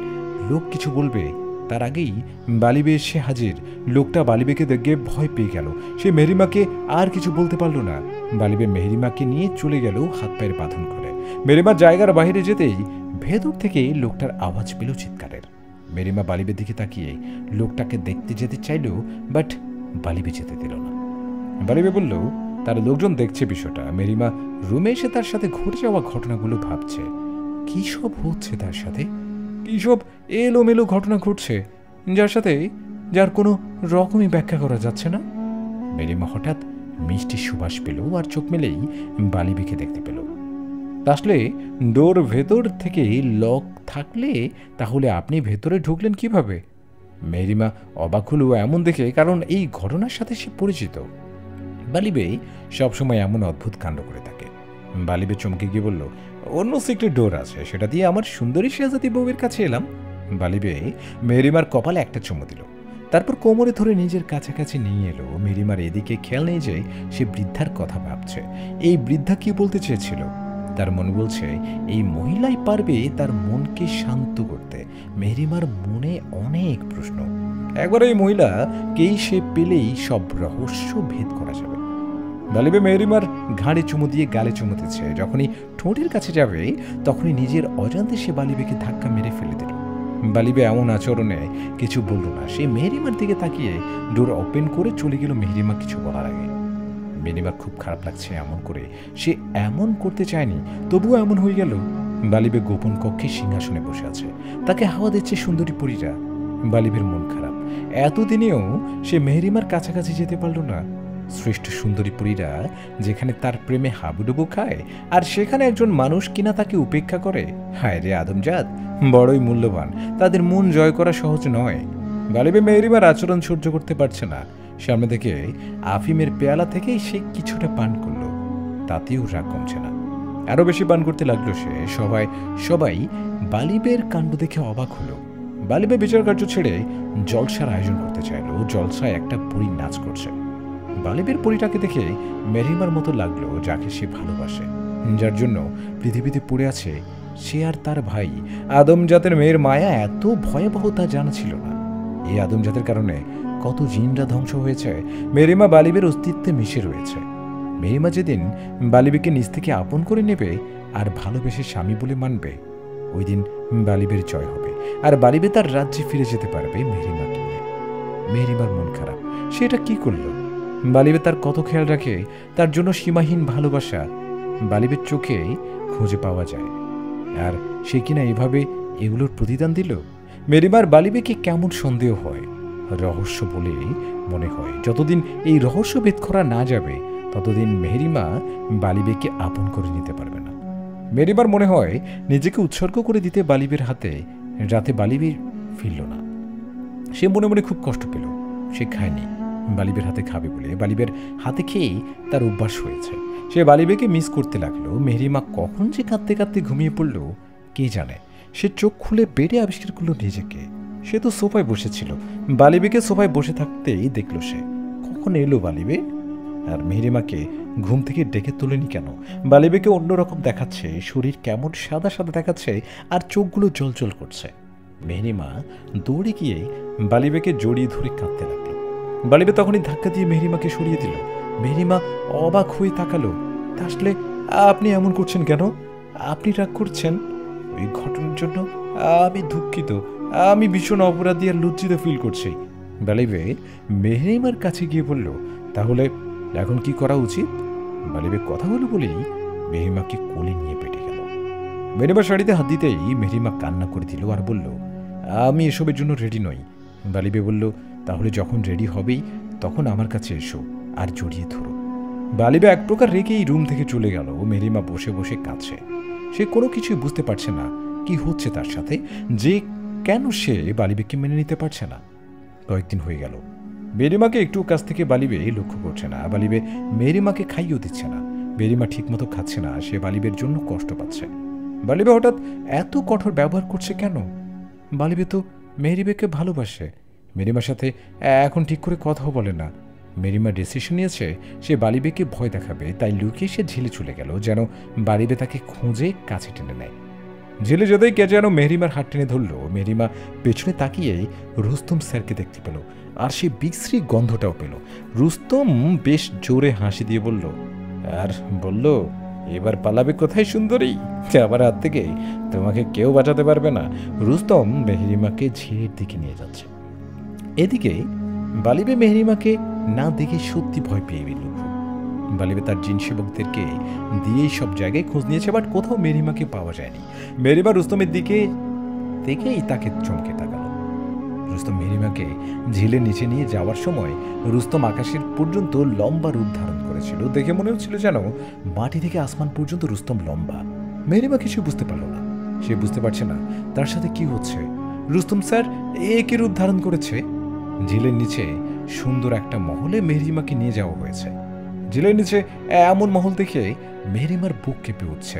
লোক কিছু বলবে, তার আগেই বালিবে এসে হাজির। লোকটা বালিবেকে দেখে ভয় পেয়ে গেল। সে মেহেরিমাকে আর কিছু বলতে পারল না। বালিবে মেহেরিমাকে নিয়ে চলে গেল হাত পায়ের বাঁধন করে। মেহেরিমা জায়গার বাইরে যেতেই ভেতর থেকে লোকটার আওয়াজ পেল চিৎকারের। মেহেরিমা বালিবের দিকে তাকিয়ে লোকটাকে দেখতে যেতে চাইল, বাট বালিবে যেতে দিল না। বালিবে বলল, তার লোকজন দেখছে বিষয়টা। মেহেরিমা রুমে এসে তার সাথে ঘটে যাওয়া ঘটনাগুলো ভাবছে। কি সব হচ্ছে তার সাথে? কি সব এলোমেলো ঘটনা ঘটছে, যার কোনো রকমই ব্যাখ্যা করা যাচ্ছে না। মেহেরিমা হঠাৎ মিষ্টি সুবাস পেল আর চোখ মেলেই বালিবেকে দেখতে পেল। আসলে ডোর ভেতর থেকে লক থাকলে তাহলে আপনি ভেতরে ঢুকলেন কিভাবে? মেহেরিমা অবাক হলো এমন দেখে, কারণ এই ঘটনার সাথে সে পরিচিত। বালিবে সবসময় এমন অদ্ভুত কাণ্ড করে থাকে। বালিবে চমকে গিয়ে বলল, অন্য সিক্রেট ডোর আছে, সেটা দিয়ে আমার সুন্দরী শেহজাদি বউয়ের কাছে এলাম। বালিবে মেহেরিমার কপালে একটা চুমু দিল, তারপর কোমরে ধরে নিজের কাছাকাছি নিয়ে এলো। মেহেরিমার এদিকে খেয়াল নেই যে সে বৃদ্ধার কথা ভাবছে। এই বৃদ্ধা কি বলতে চেয়েছিল? তার মন বলছে এই মহিলাই পারবে তার মনকে শান্ত করতে। মেহেরিমার মনে অনেক প্রশ্ন। একবার এই মহিলা কেই সে পেলেই সব রহস্য ভেদ করা যাবে। বালিবে মেহেরিমার ঘাড়ে চুমু দিয়ে গালে চুমু দিচ্ছে। যখনই ঠোঁটের কাছে যাবে, তখনই নিজের অজান্তে সে বালিবেকে ধাক্কা মেরে ফেলে দিল। বালিবে এমন আচরণে কিছু বলল না। সে মেহেরিমার দিকে তাকিয়ে ডোর ওপেন করে চলে গেল মেহেরিমা কিছু বলার আগে। মেহেরিমার খুব খারাপ লাগছে এমন করে। সে এমন করতে চায়নি, তবুও এমন হয়ে গেল। বালিবে গোপন কক্ষে সিংহাসনে বসে আছে, তাকে হাওয়া দিচ্ছে সুন্দরী পরীরা। বালিবের মন খারাপ। এতদিনেও সে মেহেরিমার কাছাকাছি যেতে পারল না। শ্রেষ্ঠ সুন্দরী পরীরা যেখানে তার প্রেমে হাবুডুবু খায়, আর সেখানে একজন মানুষ কিনা তাকে উপেক্ষা করে। হায় রে আদমজাত, বড়ই মূল্যবান। তাদের মন জয় করা সহজ নয়। বালিবে মেহেরিমার আচরণ সহ্য করতে পারছে না। সামনে থেকে আফিমের পেয়ালা থেকেই সে কিছুটা পান করল, তাতেও রাগ কমছে না। আরো বেশি পান করতে লাগলো সে। সবাই বালিবের কাণ্ড দেখে অবাক হলো। বালিবে বিচার কার্য ছেড়ে জলসার আয়োজন করতে চাইল। জলসায় একটা পরী নাচ করছে। বালিবের পরীটাকে দেখে মেহেরিমার মতো লাগলো, যাকে সে ভালোবাসে, যার জন্য পৃথিবীতে পড়ে আছে সে আর তার ভাই। আদমজাতের মেয়ের মায়া এত ভয়াবহ তা জানা ছিল না। এই আদমজাতের কারণে কত জিনরা ধ্বংস হয়েছে। মেহেরিমা বালিবের অস্তিত্বে মিশে রয়েছে। মেহেরিমা যেদিন বালিবেকে নিজ থেকে আপন করে নেবে আর ভালোবেসে স্বামী বলে মানবে, ওই দিন বালিবের জয় হবে, আর বালিবে তার রাজ্যে ফিরে যেতে পারবে মেহেরিমাকে নিয়ে। মেহেরিমার মন খারাপ। সে এটা কি করলো? বালিবে তার কত খেয়াল রাখে, তার জন্য সীমাহীন ভালোবাসা বালিবের চোখে খুঁজে পাওয়া যায়। আর সে কিনা এভাবে এগুলোর প্রতিদান দিল। মেহেরিমার বালিবেকে কেমন সন্দেহ হয়, রহস্য বলে মনে হয়। যতদিন এই রহস্য ভেদ করা না যাবে, ততদিন মেহেরিমা বালিবেকে আপন করে নিতে পারবে না। মেরিবার মনে হয় নিজেকে উৎসর্গ করে দিতে বালিবের হাতে রাতে বালিবের ফিরল না। সে মনে মনে খুব কষ্ট পেল। সে খায়নি বালিবের হাতে খাবে বলে। বালিবের হাতে খেয়েই তার অভ্যাস হয়েছে। সে বালিবেকে মিস করতে লাগলো। মেহরিমা কখন যে কাঁদতে কাঁদতে ঘুমিয়ে পড়ল কে জানে। সে চোখ খুলে বেডে আবিষ্কার করলো নিজেকে। সে তো সোফায় বসেছিল। বালিবেকে সোফায় বসে থাকতেই দেখল সে। কখন এলো বালিবে? আর মেহরিমাকে ঘুম থেকে ডেকে তোলেনি কেন? বালিবেকে অন্যরকম দেখাচ্ছে, শরীর কেমন সাদা সাদা দেখাচ্ছে, আর চোখগুলো জলজল করছে। মেহরিমা দৌড়ে গিয়ে বালিবেকে জড়িয়ে ধরে কাঁদতে লাগলো। বালিবে তখনই ধাক্কা দিয়ে মেহরিমাকে সরিয়ে দিল। মেহরিমা অবাক হয়ে তাকালো। আসলে আপনি এমন করছেন কেন? আপনি রাগ করছেন? ওই ঘটনার জন্য আমি দুঃখিত। আমি ভীষণ অপরাধী আর লজ্জিত ফিল করছি। বালিবে মেহরিমার কাছে গিয়ে বলল, তাহলে এখন কি করা উচিত? বালিবে কথাগুলো বলেই মেহরিমাকে কোলে নিয়ে পেটে গেল। মেহরিমা শাড়িতে হাত দিতেই মেহরিমা কান্না করে দিল আর বলল, আমি এসবের জন্য রেডি নই। বালিবে বলল, তাহলে যখন রেডি হবেই তখন আমার কাছে এসো আর জড়িয়ে ধরো। বালিবে এক প্রকার রেখেই রুম থেকে চলে গেল। মেহরিমা বসে বসে কাঁদছে। সে কোনো কিছুই বুঝতে পারছে না কি হচ্ছে তার সাথে, যে কেন সে বালিবেকে মেনে নিতে পারছে না। কয়েকদিন হয়ে গেল। মেহরিমাকে একটু কাছ থেকে বালিবে লক্ষ্য করছে না। বালিবে মেহরিমাকে খাইয়েও দিচ্ছে না। মেহরিমা ঠিকমতো খাচ্ছে না। সে বালিবের জন্য কষ্ট পাচ্ছে। বালিবে হঠাৎ এত কঠোর ব্যবহার করছে কেন? বালিবে তো মেহরিমাকে ভালোবাসে। মেহরিমার সাথে এখন ঠিক করে কথাও বলে না। মেহরিমা ডিসিশন নিয়েছে সে বালিবেকে ভয় দেখাবে, তাই লুকিয়ে সে ঝিলে চলে গেল যেন বালিবে তাকে খুঁজে কাছে টেনে নেয়। ঝিলে যেতেই কে যেন মেহরিমার হাত টেনে ধরল। মেহরিমা পেছনে তাকিয়েই রুস্তম স্যারকে দেখতে পেল, আর সে বিশ্রী গন্ধটাও পেল। রুস্তম বেশ জোরে হাসি দিয়ে বলল, আর বলল, এবার পালাবে কোথায় সুন্দরী? আমার হাত থেকে তোমাকে কেউ বাঁচাতে পারবে না। রুস্তম মেহরিমাকে ঝিলের দিকে নিয়ে যাচ্ছে। এদিকে বালিবে মেহরিমাকে না দেখে সত্যি ভয় পেয়ে গেল। বালিবে তার জিন সেবকদেরকে দিয়েই সব জায়গায় খোঁজ নিয়েছে, বাট কোথাও মেহরিমাকে পাওয়া যায়নি। মেহরিমা রুস্তমের দিকে দেখেই তাকে চমকে তাকালো। রুস্তম মেহরিমাকে ঝিলের নিচে নিয়ে যাওয়ার সময় রুস্তম আকাশের পর্যন্ত লম্বা রূপ ধারণ করেছিল। দেখে মনে হচ্ছিল যেন মাটি থেকে আসমান পর্যন্ত রুস্তম লম্বা। মেহরিমা কিছু বুঝতে পারল না। সে বুঝতে পারছে না তার সাথে কি হচ্ছে। রুস্তম স্যার একই রূপ ধারণ করেছে। ঝিলের নিচে সুন্দর একটা মহলে মেহরিমাকে নিয়ে যাওয়া হয়েছে। ঝিলের নিচে এমন মহল দেখে মেহরিমার বুক কেঁপে উঠছে।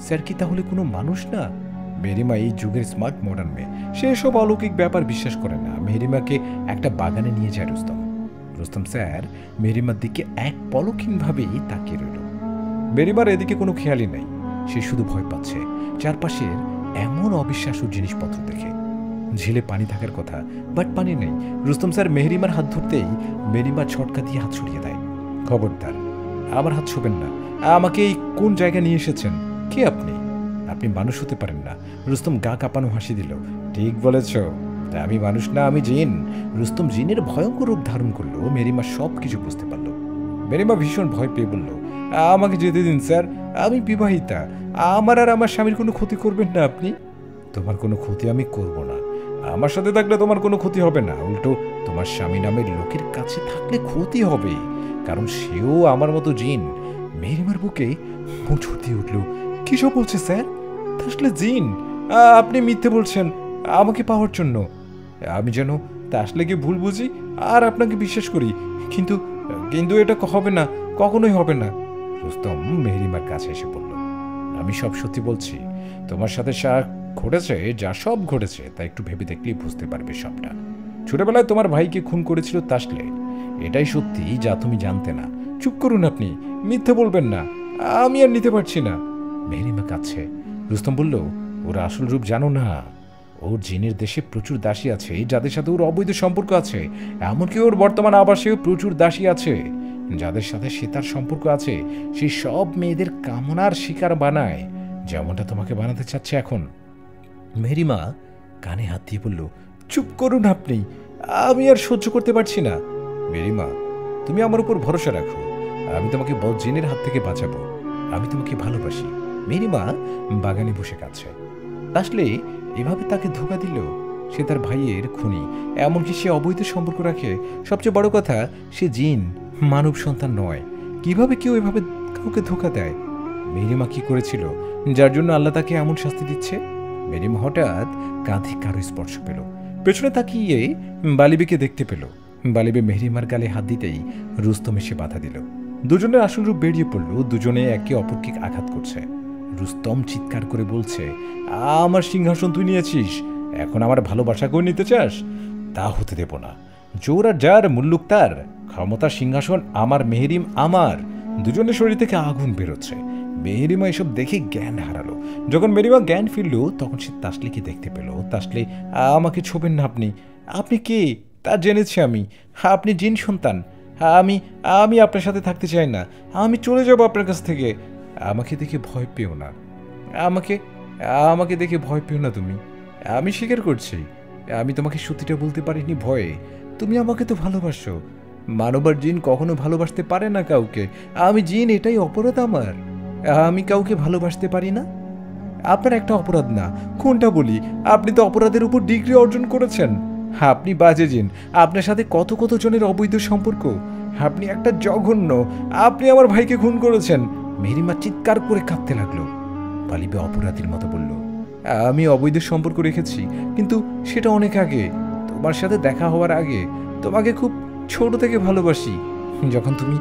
স্যার কি তাহলে কোনো মানুষ না? মেহরিমা এই যুগের স্মার্ট মডার্ন মেয়ে। সে সব অলৌকিক ব্যাপার বিশ্বাস করে না। মেহরিমাকে একটা বাগানে নিয়ে যায় রুস্তম। রুস্তম স্যার মেহরিমার দিকে এক পলকহীনভাবেই তাকিয়ে রইল। মেহরিমার এদিকে কোনো খেয়ালই নেই। সে শুধু ভয় পাচ্ছে চারপাশের এমন অবিশ্বাস্য জিনিসপত্র দেখে। ঝিলে পানি থাকার কথা, বাট পানি নেই। রুস্তম স্যার মেহরিমার হাত ধরতেই মেহরিমা ছটকা দিয়ে হাত ছড়িয়ে দেয়। খবরদার, আমার হাত ছোবেন না। আমাকে এই কোন জায়গায় নিয়ে এসেছেন? কে আপনি? আপনি মানুষ হতে পারেন না। রুস্তম গা কাঁপানো হাসি দিল। ঠিক বলেছ, তা আমি মানুষ না, আমি জিন। রুস্তম জিনের ভয়ঙ্কর রূপ ধারণ করলো। মেহরিমা সব কিছু বুঝতে পারল। মেহরিমা ভীষণ ভয় পেয়ে বলল, আমাকে যেতে দিন স্যার, আমি বিবাহিতা। আমার আর আমার স্বামীর কোনো ক্ষতি করবেন না আপনি। তোমার কোনো ক্ষতি আমি করব না। আমার সাথে থাকলে তোমার কোনো ক্ষতি হবে না, উল্টো তোমার স্বামী নামের লোকের কাছে থাকলে ক্ষতি হবে, কারণ সেও আমার মতো জিন। মেহরিমার বুকে মোচড় দিয়ে উঠল। কি সব বলছে স্যার? আসলে জিন? আপনি মিথ্যে বলছেন আমাকে পাওয়ার জন্য। আমি যেন তা আসলে কি ভুল বুঝি আর আপনাকে বিশ্বাস করি, কিন্তু কিন্তু এটা হবে না, কখনোই হবে না। রুস্তম মেহরিমার কাছে এসে বলল, আমি সব সত্যি বলছি। তোমার সাথে ঘটেছে যা সব ঘটেছে তা একটু ভেবে দেখলেই বুঝতে পারবে সবটা। ছোটবেলায় তোমার ভাইকে খুন করেছিল তাসলে, এটাই সত্যি যা তুমি জানতে না। চুপ করুন আপনি, মিথ্যে বলবেন না, আমি আর নিতে পারছি না। মেহরিমা কাঁদছে। রুস্তম বলল, ওর আসল রূপ জানো না? ওর জিনের দেশে প্রচুর দাসী আছে যাদের সাথে ওর অবৈধ সম্পর্ক আছে। এমনকি ওর বর্তমান আবাসেও প্রচুর দাসী আছে যাদের সাথে সে তার সম্পর্ক আছে। সেই সব মেয়েদের কামনার শিকার বানায়, যেমনটা তোমাকে বানাতে চাচ্ছে এখন। মেহরিমা কানে হাত দিয়ে বলল, চুপ করুন আপনি, আমি আর সহ্য করতে পারছি না। মেহরিমা, তুমি আমার উপর ভরসা রাখো, আমি তোমাকে বদ জিনের হাত থেকে বাঁচাবো। আমি তোমাকে ভালোবাসি। মেহরিমা বাগানে বসে কাঁদছে। আসলে এভাবে তাকে ধোঁকা দিল। সে তার ভাইয়ের খুনি, এমনকি সে অবৈধ সম্পর্ক রাখে। সবচেয়ে বড় কথা, সে জিন, মানব সন্তান নয়। কিভাবে কেউ এভাবে কাউকে ধোঁকা দেয়? মেহরিমা কি করেছিল যার জন্য আল্লাহ তাকে এমন শাস্তি দিচ্ছে? মেরিমা হঠাৎ কাঁধে কারো স্পর্শ পেল। পেছনে তাকিয়ে বালিবেকে দেখতে পেল। বালিবে মেহরিমার গালে হাত দিতেই রুস্তম এসে বাধা দিল। দুজনের আসল রূপ বেরিয়ে পড়ল। দুজনে একে অপরকে আঘাত করছে। রুস্তম চিৎকার করে বলছে, আমার সিংহাসন তুই নিয়েছিস, এখন আমার ভালোবাসাকেও নিতে চাস? তা হতে দেব না। জোর আর যার মুল্লুক তার, ক্ষমতার সিংহাসন আমার, মেহরিম আমার। দুজনের শরীর থেকে আগুন বেরোচ্ছে। মেহরিমা এসব দেখে জ্ঞান হারালো। যখন মেহরিমা জ্ঞান ফিরল তখন সে তাসলিকে দেখতে পেল। তাসলি, আমাকে ছোবেন না আপনি। আপনি কে তা জেনেছি আমি। আপনি জিন সন্তান। আমি আমি আপনার সাথে থাকতে চাই না। আমি চলে যাব আপনার কাছ থেকে। আমাকে দেখে ভয় পেও না। আমাকে আমাকে দেখে ভয় পেও না তুমি। আমি স্বীকার করছি, আমি তোমাকে সত্যিটা বলতে পারিনি ভয়ে। তুমি আমাকে তো ভালোবাসো। মানবার জিন কখনো ভালোবাসতে পারে না কাউকে। আমি জিন, এটাই অপরাধ আমার। আমি কাউকে ভালোবাসতে পারি না। আপনার একটা অপরাধ না, কোনটা বলি? আপনি তো অপরাধের উপর ডিগ্রি অর্জন করেছেন। আপনি বাজে জিন। আপনার সাথে কত কত জনের অবৈধ সম্পর্ক। আপনি একটা জঘন্য। আপনি আমার ভাইকে খুন করেছেন। মেহরিমা চিৎকার করে কাঁদতে লাগলো। বালিবে অপরাধীর মতো বলল, আমি অবৈধ সম্পর্ক রেখেছি, কিন্তু সেটা অনেক আগে, তোমার সাথে দেখা হওয়ার আগে। তোমাকে খুব ছোট থেকে ভালোবাসি। যখন তুমি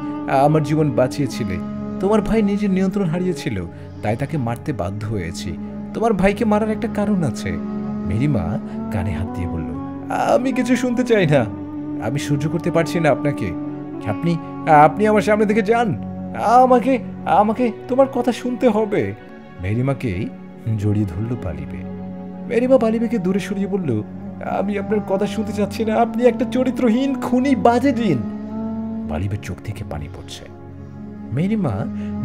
আমার জীবন বাঁচিয়েছিলে, তোমার ভাই নিজের নিয়ন্ত্রণ হারিয়েছিল, তাই তাকে মারতে বাধ্য হয়েছি। তোমার ভাইকে মারার একটা কারণ আছে। মেহরিমা কানে হাত দিয়ে বলল, আমি কিছু শুনতে চাই না। আমি সহ্য করতে পারছি না আপনাকে। আপনি আপনি আমার সামনে থেকে যান। আমাকে আমাকে তোমার কথা শুনতে হবে। মেহরিমাকে জড়িয়ে ধরল বালিবে। মেহরিমা বালিবেকে দূরে সরিয়ে বলল, আমি আপনার কথা শুনতে চাচ্ছি না। আপনি একটা চরিত্রহীন, খুনি, বাজে জিন। বালিবের চোখ থেকে পানি পড়ছে। মেহরিমা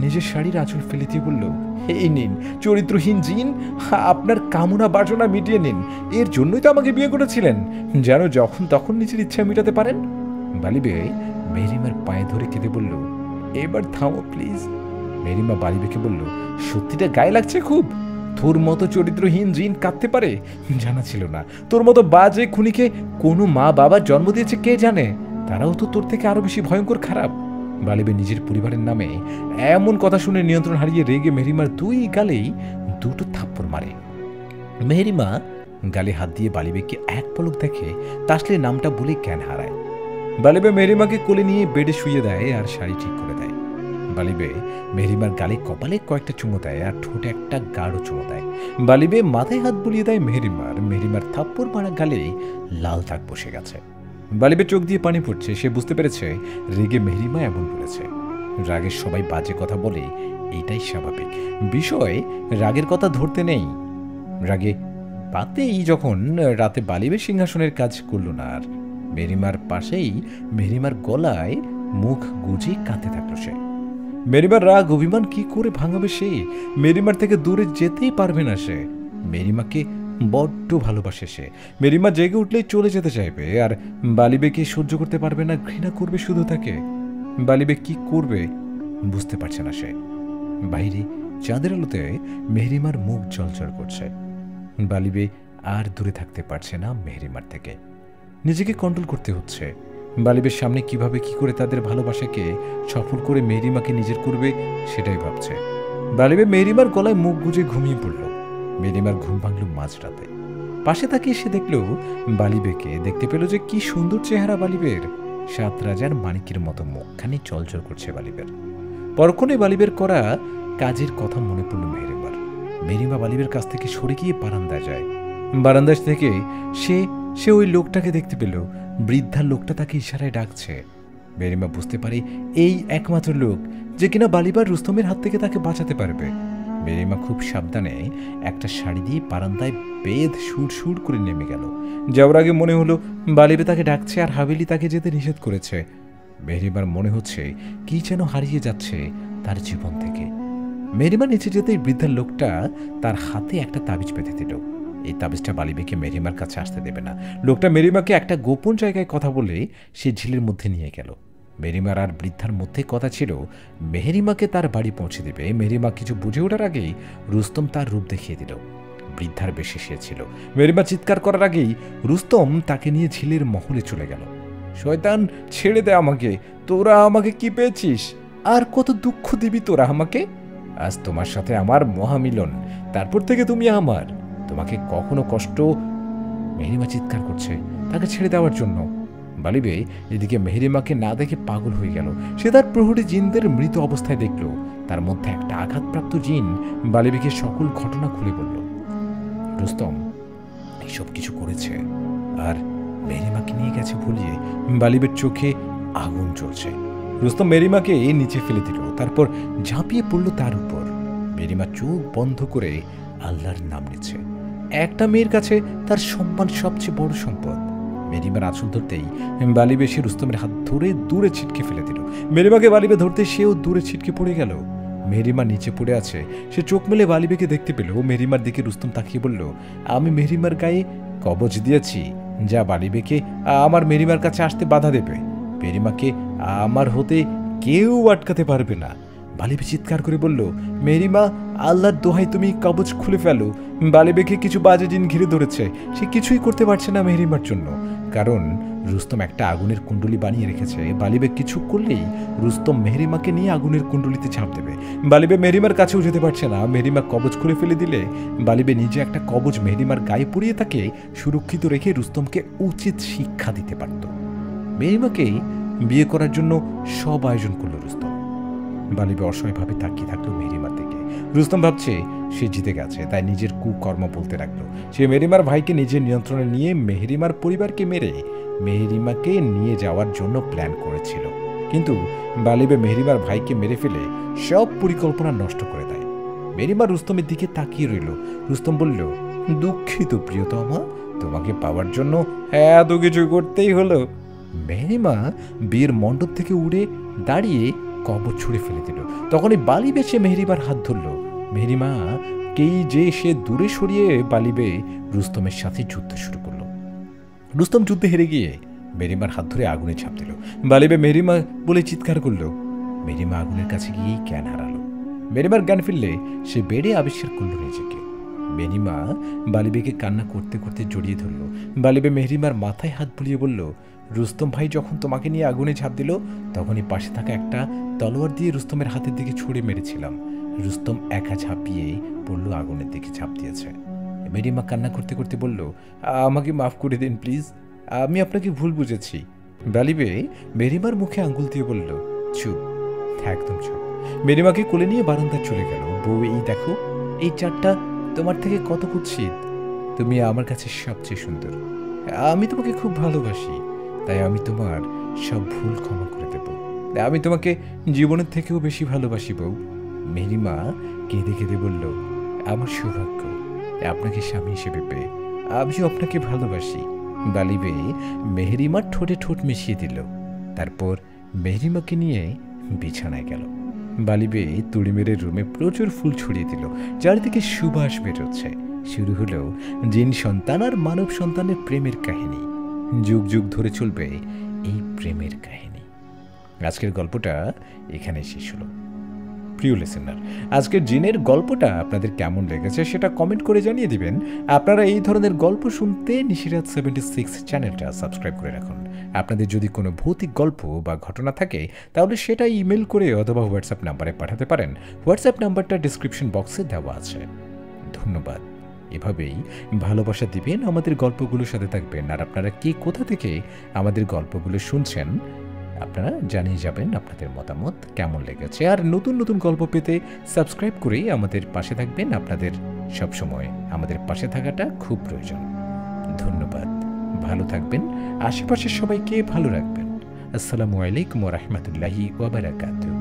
নিজের শাড়ির আঁচল ফেলে দিয়ে বলল, এই নিন চরিত্রহীন জিন, আপনার কামনা বাসনা মিটিয়ে নিন। এর জন্যই তো আমাকে বিয়ে করেছিলেন, যেন যখন তখন নিজের ইচ্ছা মেটাতে পারেন। বালিবে মেহরিমার পায়ে ধরে কেঁদে বলল, এবার থামো প্লিজ। মেহরিমা বালিবেকে বলল, সত্যিটা গায়ে লাগছে খুব। তোর মতো চরিত্রহীন জিন কাঁদতে পারে? জানা ছিল না। তোর মতো বাজে খুনিকে কোনো মা বাবা জন্ম দিয়েছে কে জানে? তারাও তো তোর থেকে আরো বেশি ভয়ঙ্কর খারাপ। বালিবে নিজের পরিবারের নামে এমন কথা শুনে নিয়ন্ত্রণ হারিয়ে রেগে মেহরিমার দুই গালেই দুটো থাপ্পড় মারে। মেহরিমা গালে হাত দিয়ে বালিবেকে এক পলক দেখে তাসলির নামটা বলে জ্ঞান হারায়। বালিবে মেহরিমাকে কোলে নিয়ে বেডে শুয়ে দেয় আর শাড়ি ঠিক করে দেয়। বালিবে মেহরিমার গালে কপালে কয়েকটা চুমো দেয় আর ঠোঁটে একটা গাঢ় চুমো দেয়। বালিবে মাথায় হাত বুলিয়ে দেয় মেহরিমার। মেহরিমার থাপ্পড় মারা গালে লাল দাগ বসে গেছে। বালিবের চোখ দিয়ে পানি পড়ছে। সে বুঝতে পেরেছে রেগে মেহরিমা এমন বলেছে। রাগের সবাই বাজে কথা বলে, এটাই স্বাভাবিক বিষয়। রাগের কথা ধরতে নেই। রাগে পাতেই যখন রাতে বালিবে সিংহাসনের কাজ করল না আর মেহরিমার পাশেই মেহরিমার গলায় মুখ গুজে কাঁদতে থাকলো সে। মেহরিমার রাগ অভিমান কি করে ভাঙাবে সে? মেহরিমার থেকে দূরে যেতেই পারবে না সে। মেহরিমাকে বড্ড ভালোবাসে সে। মেহরিমা জেগে উঠলেই চলে যেতে চাইবে আর বালিবেকে সহ্য করতে পারবে না, ঘৃণা করবে শুধু তাকে। বালিবে কি করবে বুঝতে পারছে না সে। বাইরে চাঁদের আলোতে মেহরিমার মুখ জ্বলজ্বল করছে। বালিবে আর দূরে থাকতে পারছে না মেহরিমার থেকে। নিজেকে কন্ট্রোল করতে হচ্ছে। বালিবের সামনে কিভাবে কি করে তাদের ভালোবাসাকে সফল করে মেহরিমাকে নিজের করবে সেটাই ভাবছে। বালিবে মেহরিমার গলায় মুখ গুজে ঘুমিয়ে পড়ল। মেহরিমার ঘুম ভাঙল মাঝরাতে। পাশে তাকিয়ে সে দেখল বালিবেকে। দেখতে পেল যে কি সুন্দর চেহারা বালিবের। 7 রাজার মানিকের মতো মুখখানি চলচল করছে বালিবের। পরক্ষণে বালিবের করা কাজের কথা মনে পড়ল মেহরিমার। মেহরিমা বালিবের কাছ থেকে সরে গিয়ে বারান্দায় যায়। বারান্দায় থেকে সে ওই লোকটাকে দেখতে পেল। বৃদ্ধা লোকটা তাকে ইশারায় ডাকছে। মেহরিমা বুঝতে পারে এই একমাত্র লোক যে কিনা বালিবার রুস্তমের হাত থেকে তাকে বাঁচাতে পারবে। মেহরিমা খুব সাবধানে একটা শাড়ি দিয়ে বারান্দায় বেদ সুর সুর করে নেমে গেল। যাওয়ার আগে মনে হলো বালিবে তাকে ডাকছে আর হাভেলি তাকে যেতে নিষেধ করেছে। মেহরিমার মনে হচ্ছে কি যেন হারিয়ে যাচ্ছে তার জীবন থেকে। মেহরিমা নিচে যেতেই বৃদ্ধার লোকটা তার হাতে একটা তাবিজ বেঁধে দিল। এই তাবিজটা বালিবেকে মেহরিমার কাছে আসতে দেবে না। লোকটা মেহরিমাকে একটা গোপন জায়গায় কথা বলে সে ঝিলের মধ্যে নিয়ে গেল। মেহরিমার আর বৃদ্ধার মধ্যে কথা ছিল মেহরিমাকে তার বাড়ি পৌঁছে দেবে। মেহরিমা কিছু বুঝে ওঠার আগেই রুস্তম তার রূপ দেখিয়ে দিল। বৃদ্ধার বেশে সে ছিল। মেহরিমা চিৎকার করার আগেই রুস্তম তাকে নিয়ে ঝিলের মহলে চলে গেল। শয়তান, ছেড়ে দে আমাকে। তোরা আমাকে কি পেয়েছিস? আর কত দুঃখ দিবি তোরা আমাকে? আজ তোমার সাথে আমার মহামিলন, তারপর থেকে তুমি আমার, তোমাকে কখনো কষ্ট। মেহরিমা চিৎকার করছে তাকে ছেড়ে দেওয়ার জন্য। বালিবে এদিকে মেহরিমাকে না দেখে পাগল হয়ে গেল। সে তার প্রহরী জিনদের মৃত অবস্থায় দেখল। তার মধ্যে একটা আঘাতপ্রাপ্ত জিন বালিবেকে সকল ঘটনা খুলে বলল। রুস্তম এইসব কিছু করেছে আর মেহরিমাকে নিয়ে গেছে ভুলিয়ে। বালিবের চোখে আগুন জ্বলছে। রুস্তম মেহরিমাকে নিচে ফেলে দিল, তারপর ঝাঁপিয়ে পড়ল তার উপর। মেহরিমা চোখ বন্ধ করে আল্লাহর নাম নিচ্ছে। একটা মেয়ের কাছে তার সম্মান সবচেয়ে বড় সম্পদ। মেহরিমার আঁচল ধরতেই বালিবে সে রুস্তমের হাত ধরে দূরে ছিটকে ফেলে দিল। মেহরিমাকে বালিবে ধরতে সেও দূরে ছিটকে পড়ে গেল। মেহরিমা নিচে পড়ে আছে। সে চোখ মেলে বালিবেকে দেখতে পেল। মেহরিমার দিকে রুস্তম তাকিয়ে বলল, আমি মেহরিমার গায়ে কবজ দিয়েছি, যা বালিবেকে আমার মেহরিমার কাছে আসতে বাধা দেবে। মেহরিমাকে আমার হতে কেউ আটকাতে পারবে না। বালিবে চিৎকার করে বলল, মেহরিমা, আল্লাহর দোহাই তুমি কবজ খুলে ফেলো। বালিবেকে কিছু বাজে জিন ঘিরে ধরেছে। সে কিছুই করতে পারছে না মেহরিমার জন্য, কারণ রুস্তম একটা আগুনের কুণ্ডলি বানিয়ে রেখেছে। বালিবে কিছু করলেই রুস্তম মেহরিমাকে নিয়ে আগুনের কুণ্ডলিতে ঝাঁপ দেবে। বালিবে মেহরিমার কাছেও যেতে পারছে না। মেহরিমা কবজ খুলে ফেলে দিলে বালিবে নিজে একটা কবজ মেহরিমার গায়ে পরিয়ে তাকে সুরক্ষিত রেখে রুস্তমকে উচিত শিক্ষা দিতে পারত। মেহরিমাকে বিয়ে করার জন্য সব আয়োজন করল রুস্তম। বালিবে অসহায়ভাবে তাকিয়ে থাকলো মেহরিমার দিকে। রুস্তম ভাবছে সে জিতে গেছে, তাই নিজের কুকর্ম বলতে লাগলো। সে মেহরিমার ভাইকে নিজের নিয়ন্ত্রণে নিয়ে মেহরিমার পরিবারকে মেরে মেহরিমাকে নিয়ে যাওয়ার জন্য প্ল্যান করেছিল। কিন্তু বালিবে মেহরিমার ভাইকে মেরে ফেলে সব পরিকল্পনা নষ্ট করে দেয়। মেহরিমা রুস্তমের দিকে তাকিয়ে রইল। রুস্তম বলল, দুঃখিত প্রিয়তমা, তোমাকে পাওয়ার জন্য এত কিছু করতেই হলো। মেহরিমা বিয়ের মণ্ডপ থেকে উড়ে দাঁড়িয়ে কবর ছুঁড়ে ফেলে দিল। তখনই বালিবে সে মেহরিমার হাত ধরল। মেহরিমা কেই যে সে দূরে সরিয়ে বালিবে রুস্তমের সাথে যুদ্ধ শুরু করলো। রুস্তম যুদ্ধে হেরে গিয়ে মেহরিমার হাত ধরে আগুনে ঝাঁপ দিল। বালিবে মেহরিমা বলে চিৎকার করল। মেহরিমা আগুনের কাছে গিয়েই জ্ঞান হারালো। মেহরিমার জ্ঞান ফিরলে সে বেড়ে আবিষ্কার করল নিজেকে। মেহরিমা বালিবেকে কান্না করতে করতে জড়িয়ে ধরল। বালিবে মেহরিমার মাথায় হাত বুলিয়ে বলল, রুস্তম ভাই যখন তোমাকে নিয়ে আগুনে ঝাঁপ দিল, তখনই পাশে থাকা একটা তলোয়ার দিয়ে রুস্তমের হাতের দিকে ছুঁড়ে মেরেছিলাম। রুস্তম একা ঝাঁপিয়ে পড়ল, আগুনের দিকে ঝাঁপ দিয়েছে। মেহরিমা কান্না করতে করতে বলল, আমাকে মাফ করে দিন প্লিজ, আমি আপনাকে ভুল বুঝেছি। বালিবে মেহরিমার মুখে আঙ্গুল দিয়ে বলল, চুপ, একদম চুপ। মেহরিমাকে কোলে নিয়ে বারান্দায় চলে গেল। বউ, এই দেখো, এই চারটা তোমার থেকে কত কুৎসিত। তুমি আমার কাছে সবচেয়ে সুন্দর। আমি তোমাকে খুব ভালোবাসি, তাই আমি তোমার সব ভুল ক্ষমা করে দেব। আমি তোমাকে জীবনের থেকেও বেশি ভালোবাসি বউ। মেহরিমা কেঁদে কেঁদে বলল, আমার সৌভাগ্য আপনাকে স্বামী হিসেবে পেয়ে, আমিও আপনাকে ভালোবাসি। বালিবে মেহরিমার ঠোঁটে ঠোঁট মিশিয়ে দিল। তারপর মেহরিমাকে নিয়ে বিছানায় গেল। বালিবে তুড়ি মেরে রুমে প্রচুর ফুল ছড়িয়ে দিল। চারিদিকে সুবাস বেরোচ্ছে। শুরু হলো জিন সন্তান আর মানব সন্তানের প্রেমের কাহিনী। যুগ যুগ ধরে চলবে এই প্রেমের কাহিনী। আজকের গল্পটা এখানে শেষ হলো। প্রিয় লিসেনার, আজকের জিনের গল্পটা আপনাদের কেমন লেগেছে সেটা কমেন্ট করে জানিয়ে দিবেন। আপনারা এই ধরনের গল্প শুনতে নিশিরাত 76 চ্যানেলটা সাবস্ক্রাইব করে রাখুন। আপনাদের যদি কোনো ভৌতিক গল্প বা ঘটনা থাকে তাহলে সেটা ইমেল করে অথবা হোয়াটসঅ্যাপ নাম্বারে পাঠাতে পারেন। হোয়াটসঅ্যাপ নাম্বারটা ডিসক্রিপশন বক্সে দেওয়া আছে। ধন্যবাদ। এভাবেই ভালোবাসা দিবেন, আমাদের গল্পগুলোর সাথে থাকবেন। আর আপনারা কে কোথা থেকে আমাদের গল্পগুলো শুনছেন আপনারা জানিয়ে যাবেন আপনাদের মতামত কেমন লেগেছে। আর নতুন নতুন গল্প পেতে সাবস্ক্রাইব করেই আমাদের পাশে থাকবেন। আপনাদের সবসময় আমাদের পাশে থাকাটা খুব প্রয়োজন। ধন্যবাদ। ভালো থাকবেন, আশেপাশের সবাইকে ভালো রাখবেন। আসসালামু আলাইকুম ওয়া রাহমাতুল্লাহি ওয়া বারাকাতুহু।